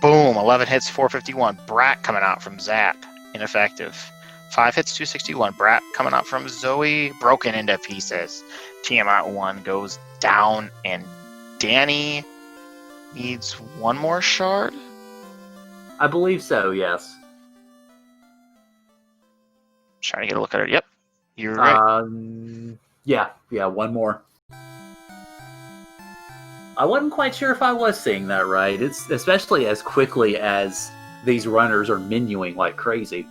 Boom, 11 hits, 451. Brat coming out from Zap, ineffective. 5 hits, 261. Brat coming out from Zoe, broken into pieces. Tiamat 1 goes down, and Danny needs one more shard? I believe so, yes. Trying to get a look at it. Yep, you're right. Yeah, one more. I wasn't quite sure if I was seeing that right. It's especially as quickly as these runners are menuing like crazy.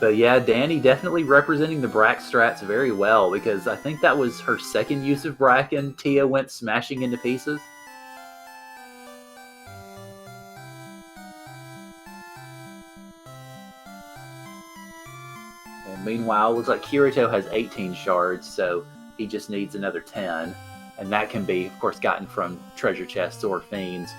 But yeah, Danny definitely representing the Brack strats very well, because I think that was her second use of Brack and Tia went smashing into pieces. And meanwhile, it looks like Kirito has 18 shards, so he just needs another 10. And that can be, of course, gotten from treasure chests or fiends.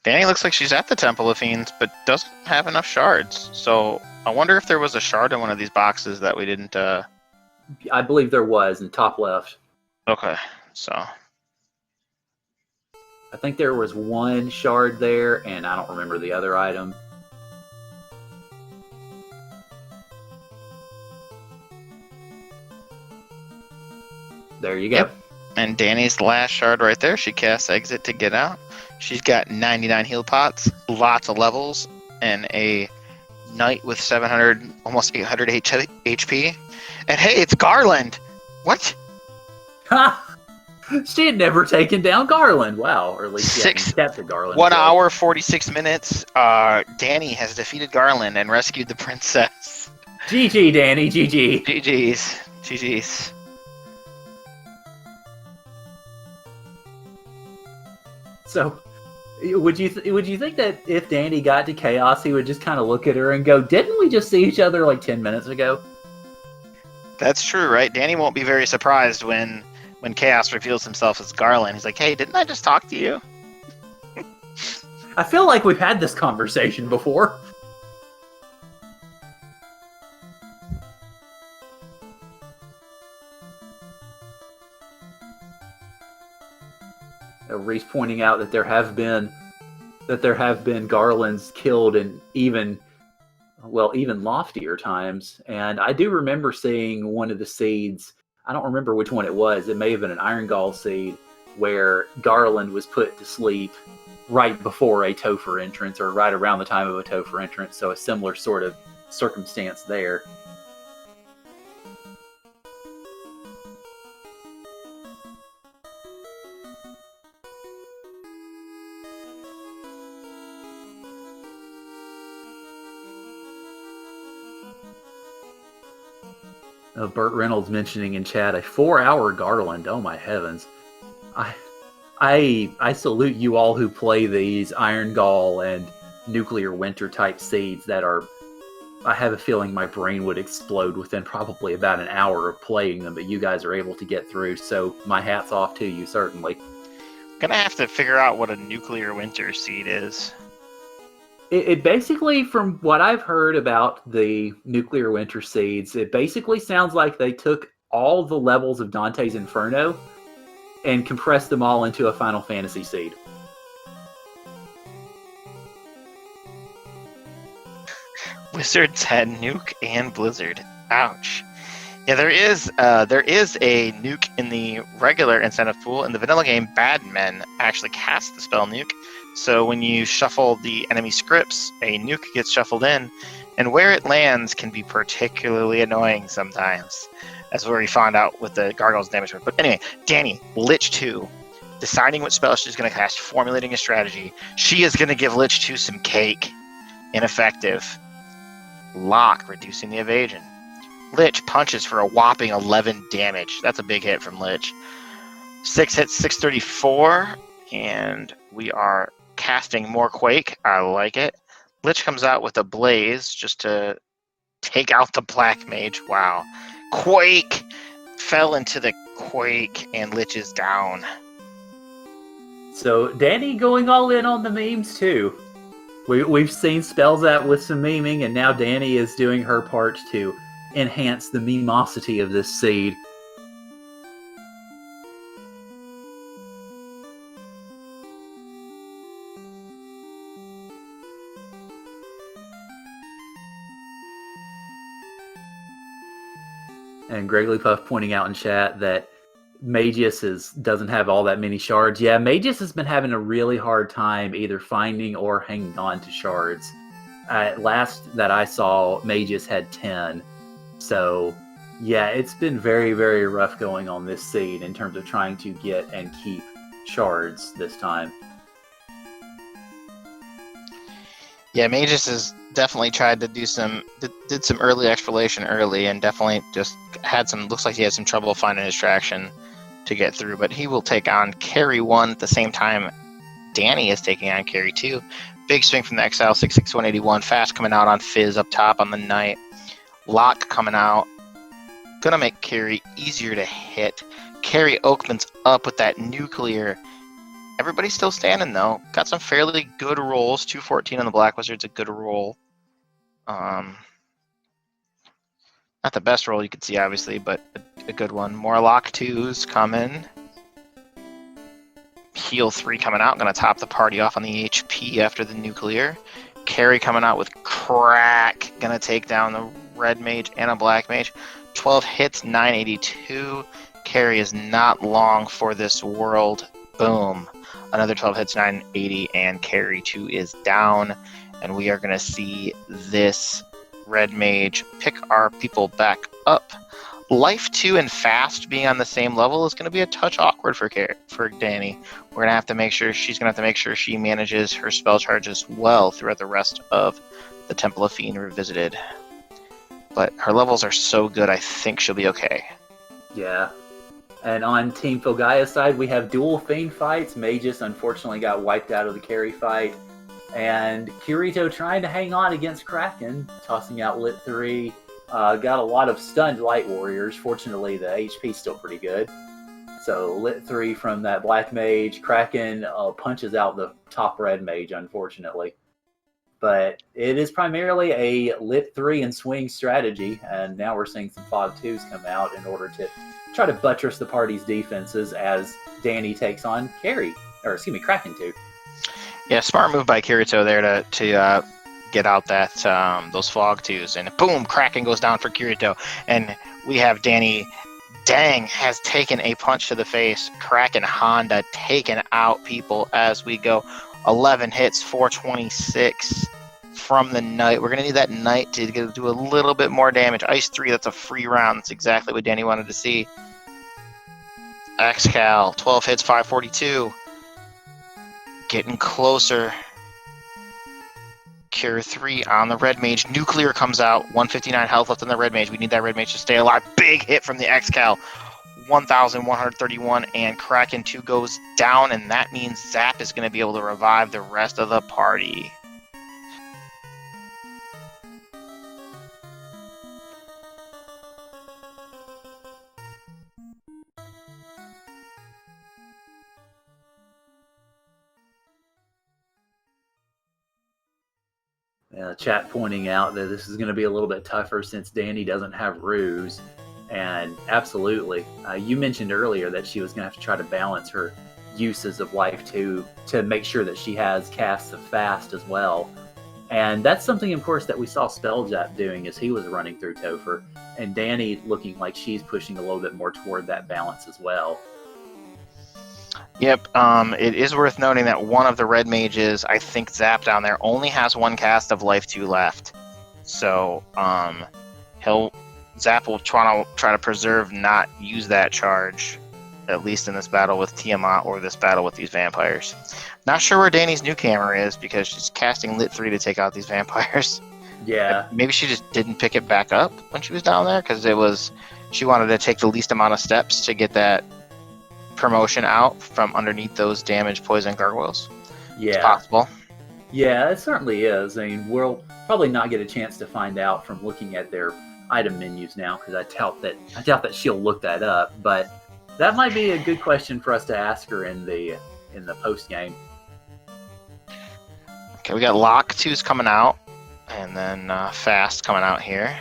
Danny looks like she's at the Temple of Fiends, but doesn't have enough shards. So I wonder if there was a shard in one of these boxes that we didn't... I believe there was in top left. Okay, so... I think there was one shard there, and I don't remember the other item. There you go. Yep. And Danny's last shard right there. She casts Exit to get out. She's got 99 heal pots, lots of levels, and a knight with 700, almost 800 HP. And hey, it's Garland! What? Ha! She had never taken down Garland. Wow, or at least she hadn't kept Garland. 1 hour, 46 minutes. Danny has defeated Garland and rescued the princess. GG, Danny, GG. GG's. So, would you think that if Danny got to Chaos, he would just kind of look at her and go, "Didn't we just see each other like 10 minutes ago?" That's true, right? Danny won't be very surprised when Chaos reveals himself as Garland. He's like, "Hey, didn't I just talk to you?" I feel like we've had this conversation before. Reese pointing out that there have been that there have been garlands killed in even loftier times. And I do remember seeing one of the seeds. I don't remember which one it was. It may have been an iron gall seed where Garland was put to sleep right before a Topher entrance, or right around the time of a Topher entrance. So a similar sort of circumstance there. Burt Reynolds mentioning in chat a 4-hour Garland. Oh my heavens! I salute you all who play these Iron Gall and Nuclear Winter type seeds that are. I have a feeling my brain would explode within probably about an hour of playing them, but you guys are able to get through. So my hat's off to you, certainly. Gonna have to figure out what a Nuclear Winter seed is. It basically, from what I've heard about the Nuclear Winter seeds, it basically sounds like they took all the levels of Dante's Inferno and compressed them all into a Final Fantasy seed. Wizards had Nuke and Blizzard. Ouch. Yeah, there is a nuke in the regular incentive pool. In the vanilla game, Bad Men actually cast the spell Nuke. So when you shuffle the enemy scripts, a nuke gets shuffled in, and where it lands can be particularly annoying sometimes. That's where we found out with the Gargoyle's damage. But anyway, Danny, Lich 2, deciding what spell she's going to cast, formulating a strategy. She is going to give Lich 2 some cake. Ineffective. Lock, reducing the evasion. Lich punches for a whopping 11 damage. That's a big hit from Lich. 6 hits, 634, and we are casting more Quake. I like it. Lich comes out with a Blaze just to take out the Black Mage. Wow. Quake fell into the Quake, and Lich is down. So Danny going all in on the memes too. We've seen spells out with some memeing, and now Danny is doing her part to enhance the memosity of this seed. And Gregory Puff pointing out in chat that Magus doesn't have all that many shards. Yeah, Magus has been having a really hard time either finding or hanging on to shards. Last that I saw, Magus had 10. So, yeah, it's been very, very rough going on this seed in terms of trying to get and keep shards this time. Yeah, Magus has definitely tried to do did some early exploration early, and definitely just looks like he had some trouble finding his traction to get through, but he will take on Carry 1 at the same time Danny is taking on Carry 2. Big swing from the Exile, 6'6", 181. Fast coming out on Fizz up top on the Knight. Lock coming out. Gonna make Carry easier to hit. Carry Oakman's up with that Nuclear. Everybody's still standing, though. Got some fairly good rolls. 214 on the Black Wizard's a good roll. Not the best roll you could see, obviously, but a good one. More Lock 2s coming. Heal 3 coming out. Going to top the party off on the HP after the Nuclear. Carry coming out with Crack. Going to take down the Red Mage and a Black Mage. 12 hits, 982. Carry is not long for this world. Boom. Another 12 hits, 980, and Carry 2 is down. And we are going to see this Red Mage pick our people back up. Life 2 and Fast being on the same level is going to be a touch awkward for Danny. We're going to have to make sure she manages her spell charges well throughout the rest of the Temple of Fiend Revisited. But her levels are so good, I think she'll be okay. Yeah. And on Team Filgaia's side, we have dual Fiend fights. Magus unfortunately got wiped out of the carry fight. And Kirito trying to hang on against Kraken, tossing out Lit 3. Got a lot of stunned Light Warriors. Fortunately, the HP's still pretty good. So Lit 3 from that Black Mage. Kraken punches out the top Red Mage, unfortunately. But it is primarily a Lit 3 and swing strategy. And now we're seeing some Fog 2s come out in order to try to buttress the party's defenses as Danny takes on Kraken 2. Yeah, smart move by Kirito there to get out that those fog twos, and boom, Kraken goes down for Kirito, and we have Danny. Dang has taken a punch to the face. Kraken Honda taking out people as we go. 11 hits, 426 from the Knight. We're going to need that Knight to do a little bit more damage. Ice 3, that's a free round. That's exactly what Danny wanted to see. X-Cal, 12 hits, 542. Getting closer. Cure 3 on the Red Mage. Nuclear comes out. 159 health left on the Red Mage. We need that Red Mage to stay alive. Big hit from the X-Cal. 1,131, and Kraken 2 goes down, and that means Zap is going to be able to revive the rest of the party. Chat pointing out that this is going to be a little bit tougher since Danny doesn't have Ruse. And absolutely, you mentioned earlier that she was going to have to try to balance her uses of Life 2 to make sure that she has casts of Fast as well. And that's something, of course, that we saw Spelljap doing as he was running through Topher. And Danny looking like she's pushing a little bit more toward that balance as well. Yep, it is worth noting that one of the Red Mages, I think Zap down there, only has one cast of Life 2 left. So, Zap will try to preserve, not use that charge, at least in this battle with Tiamat or this battle with these vampires. Not sure where Danny's new camera is because she's casting Lit 3 to take out these vampires. Yeah. Maybe she just didn't pick it back up when she was down there because she wanted to take the least amount of steps to get that promotion out from underneath those damaged poison gargoyles. Yeah. It's possible. Yeah, it certainly is. I mean, we'll probably not get a chance to find out from looking at their item menus now because I doubt that she'll look that up. But that might be a good question for us to ask her in the post game. Okay, we got Lock 2's coming out, and then Fast coming out here.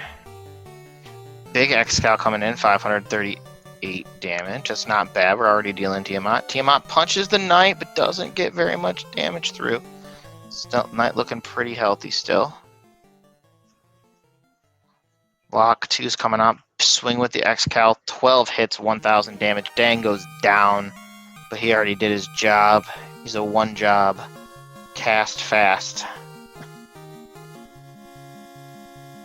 Big X-Cal coming in, 538 damage. That's not bad. We're already dealing Tiamat. Tiamat punches the Knight, but doesn't get very much damage through. Still, Knight looking pretty healthy still. Lock 2's coming up. Swing with the X-Cal. 12 hits, 1,000 damage. Dang goes down, but he already did his job. He's a one-job. Cast Fast.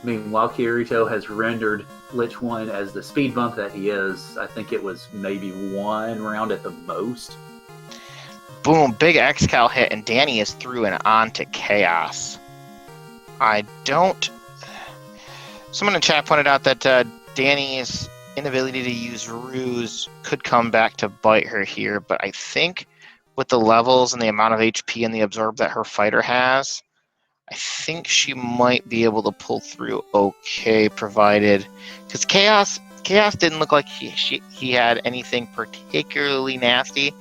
Meanwhile, Kirito has rendered Lich 1 as the speed bump that he is. I think it was maybe one round at the most. Boom, big X-Cal hit, and Danny is through and on to Chaos. Someone in chat pointed out that Danny's inability to use Ruse could come back to bite her here, but I think with the levels and the amount of HP and the absorb that her fighter has, I think she might be able to pull through okay, provided... Because Chaos didn't look like he had anything particularly nasty.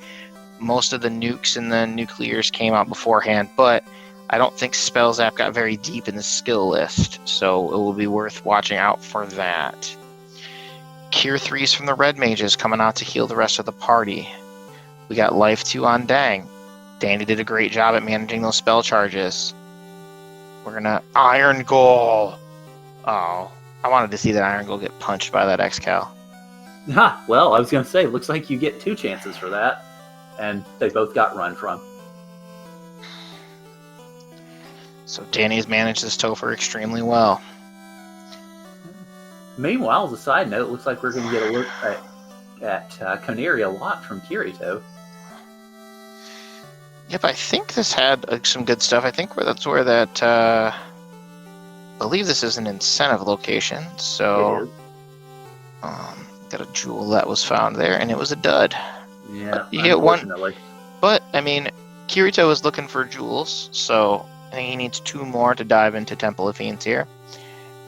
Most of the nukes and the nuclears came out beforehand, but I don't think Spell Zap got very deep in the skill list, so it will be worth watching out for that. Cure 3's from the Red Mages coming out to heal the rest of the party. We got Life 2 on Dang. Danny did a great job at managing those spell charges. We're gonna Iron Goal. Oh, I wanted to see that Iron Goal get punched by that X-Cal. Well, I was gonna say, looks like you get 2 chances for that, and they both got run from. So Danny's managed this Topher extremely well. Meanwhile, as a side note, it looks like we're going to get a look at Coneri a lot from Kirito. Yep, I think this had some good stuff. I think that's where that... I believe this is an incentive location, so... got a jewel that was found there, and it was a dud. Yeah, you get one. But, I mean, Kirito is looking for jewels, so I think he needs 2 more to dive into Temple of Fiends here.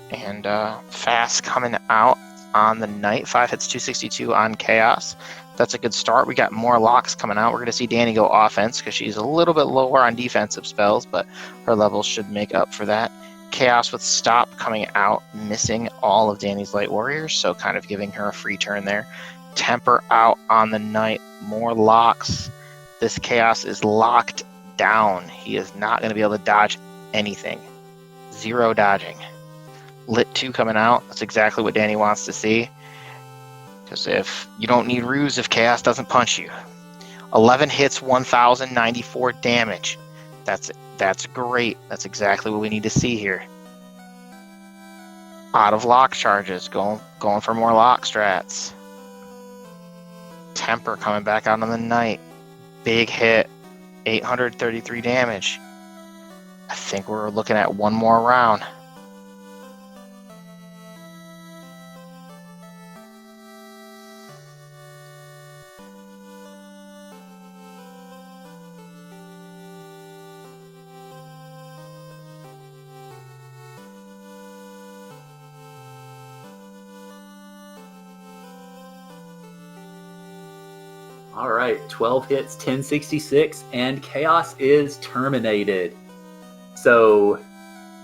And Fast coming out on the Knight. 5 hits, 262 on Chaos. That's a good start. We got more locks coming out. We're going to see Danny go offense because she's a little bit lower on defensive spells, but her levels should make up for that. Chaos with Stop coming out, missing all of Danny's Light Warriors, so kind of giving her a free turn there. Temper out on the Knight. More locks. This Chaos is locked down. He is not going to be able to dodge anything. 0 dodging. Lit 2 coming out. That's exactly what Danny wants to see. Because if you don't need ruse if Chaos doesn't punch you. 11 hits, 1,094 damage. That's great. That's exactly what we need to see here. Out of lock charges, going for more lock strats. Temper coming back out on the Knight. Big hit, 833 damage. I think we're looking at one more round. All right, 12 hits, 1066, and Chaos is terminated. So,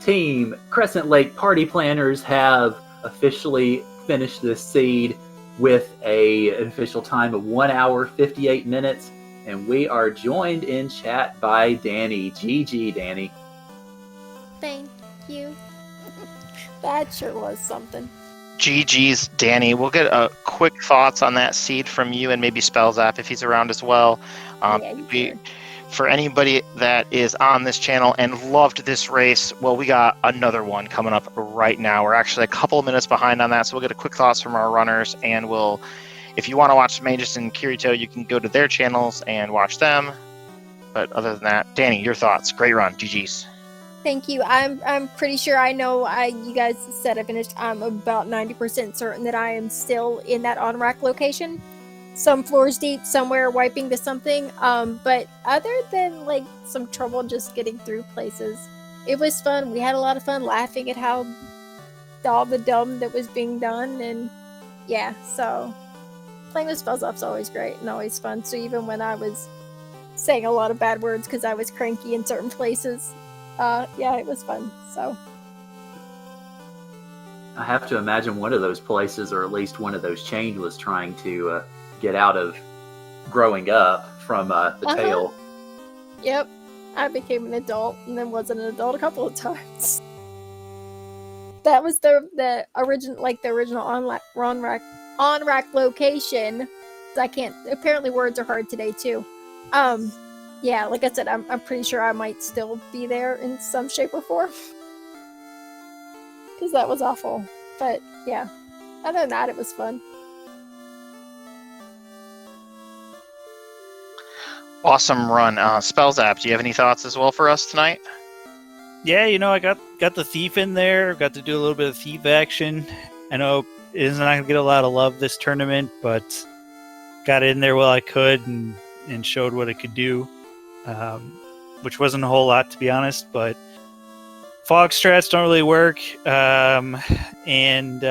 Team Crescent Lake Party Planners have officially finished this seed with an official time of 1 hour, 58 minutes, and we are joined in chat by Danny. GG, Danny. Thank you. That sure was something. GG's, Danny. We'll get quick thoughts on that seed from you and maybe Spellzap if he's around as well. For anybody that is on this channel and loved this race, well, we got another one coming up right now. We're actually a couple of minutes behind on that, so we'll get a quick thoughts from our runners, and if you want to watch Magus and Kirito, you can go to their channels and watch them. But other than that, Danny, your thoughts. Great run. GG's. Thank you. I'm pretty sure I know you guys said I finished. I'm about 90% certain that I am still in that on-rack location. Some floors deep, somewhere wiping to something. But other than like some trouble just getting through places, it was fun. We had a lot of fun laughing at how all the dumb that was being done, and yeah, so playing with Spellzap's always great and always fun. So even when I was saying a lot of bad words because I was cranky in certain places, yeah, it was fun. So I have to imagine one of those places, or at least one of those chains, was trying to get out of growing up from the tail. Yep, I became an adult and then wasn't an adult a couple of times. That was the original on rack location. I can't. Apparently, words are hard today too. Yeah, like I said, I'm pretty sure I might still be there in some shape or form. Because that was awful. But, yeah. Other than that, it was fun. Awesome run. Spellzap, do you have any thoughts as well for us tonight? Yeah, I got the thief in there. Got to do a little bit of thief action. I know it isn't going to get a lot of love this tournament, but got in there while I could and showed what it could do. Which wasn't a whole lot, to be honest, but fog strats don't really work, and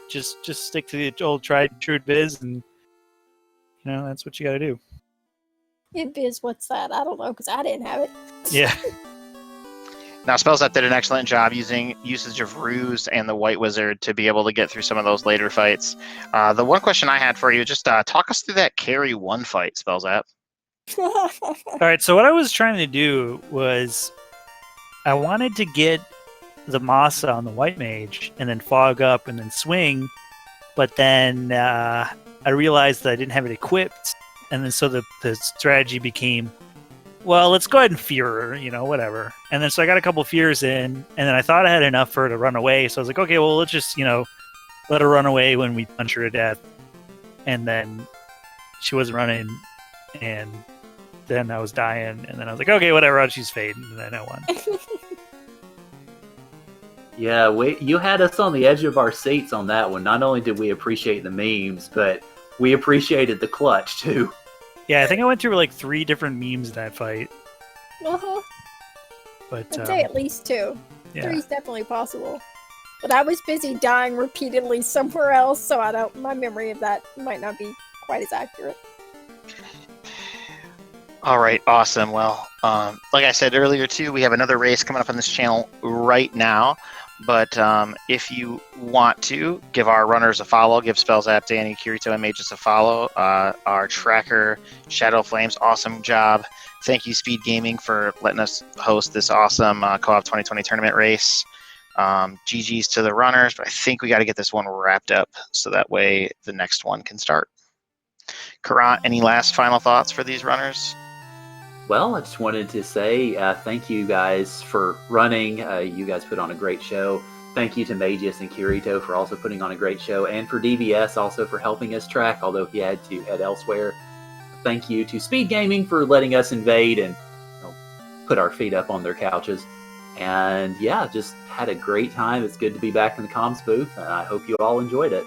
just stick to the old tried and true biz, and that's what you got to do. Biz, what's that? I don't know, because I didn't have it. Yeah. Now, Spellzap did an excellent job usage of Ruse and the White Wizard to be able to get through some of those later fights. The one question I had for you, just talk us through that carry 1 fight, Spellzap. All right, so what I was trying to do was I wanted to get the Masa on the White Mage and then fog up and then swing, but then I realized that I didn't have it equipped, and then so the strategy became, well, let's go ahead and fear her, whatever. And then so I got a couple fears in, and then I thought I had enough for her to run away, so I was like, okay, well, let's just, let her run away when we punch her to death. And then she wasn't running, and then I was dying, and then I was like, okay, whatever, she's fading, and then I won. Yeah, you had us on the edge of our seats on that one. Not only did we appreciate the memes, but we appreciated the clutch, too. Yeah, I think I went through like 3 different memes in that fight. But I'd say at least 2. Yeah. 3 is definitely possible. But I was busy dying repeatedly somewhere else, so my memory of that might not be quite as accurate. All right, awesome. Well, like I said earlier, too, we have another race coming up on this channel right now. But if you want to, give our runners a follow. Give Spellzap, Danny, Kirito, and Magus a follow. Our tracker, Shadow Flames, awesome job Thank you, Speed Gaming, for letting us host this awesome Co-op 2020 tournament race. GG's to the runners, but I think we got to get this one wrapped up so that way the next one can start. Karat, any last final thoughts for these runners? Well, I just wanted to say thank you guys for running. You guys put on a great show. Thank you to Magius and Kirito for also putting on a great show, and for DBS also for helping us track, although he had to head elsewhere. Thank you to Speed Gaming for letting us invade and put our feet up on their couches. And yeah, just had a great time. It's good to be back in the comms booth, and I hope you all enjoyed it.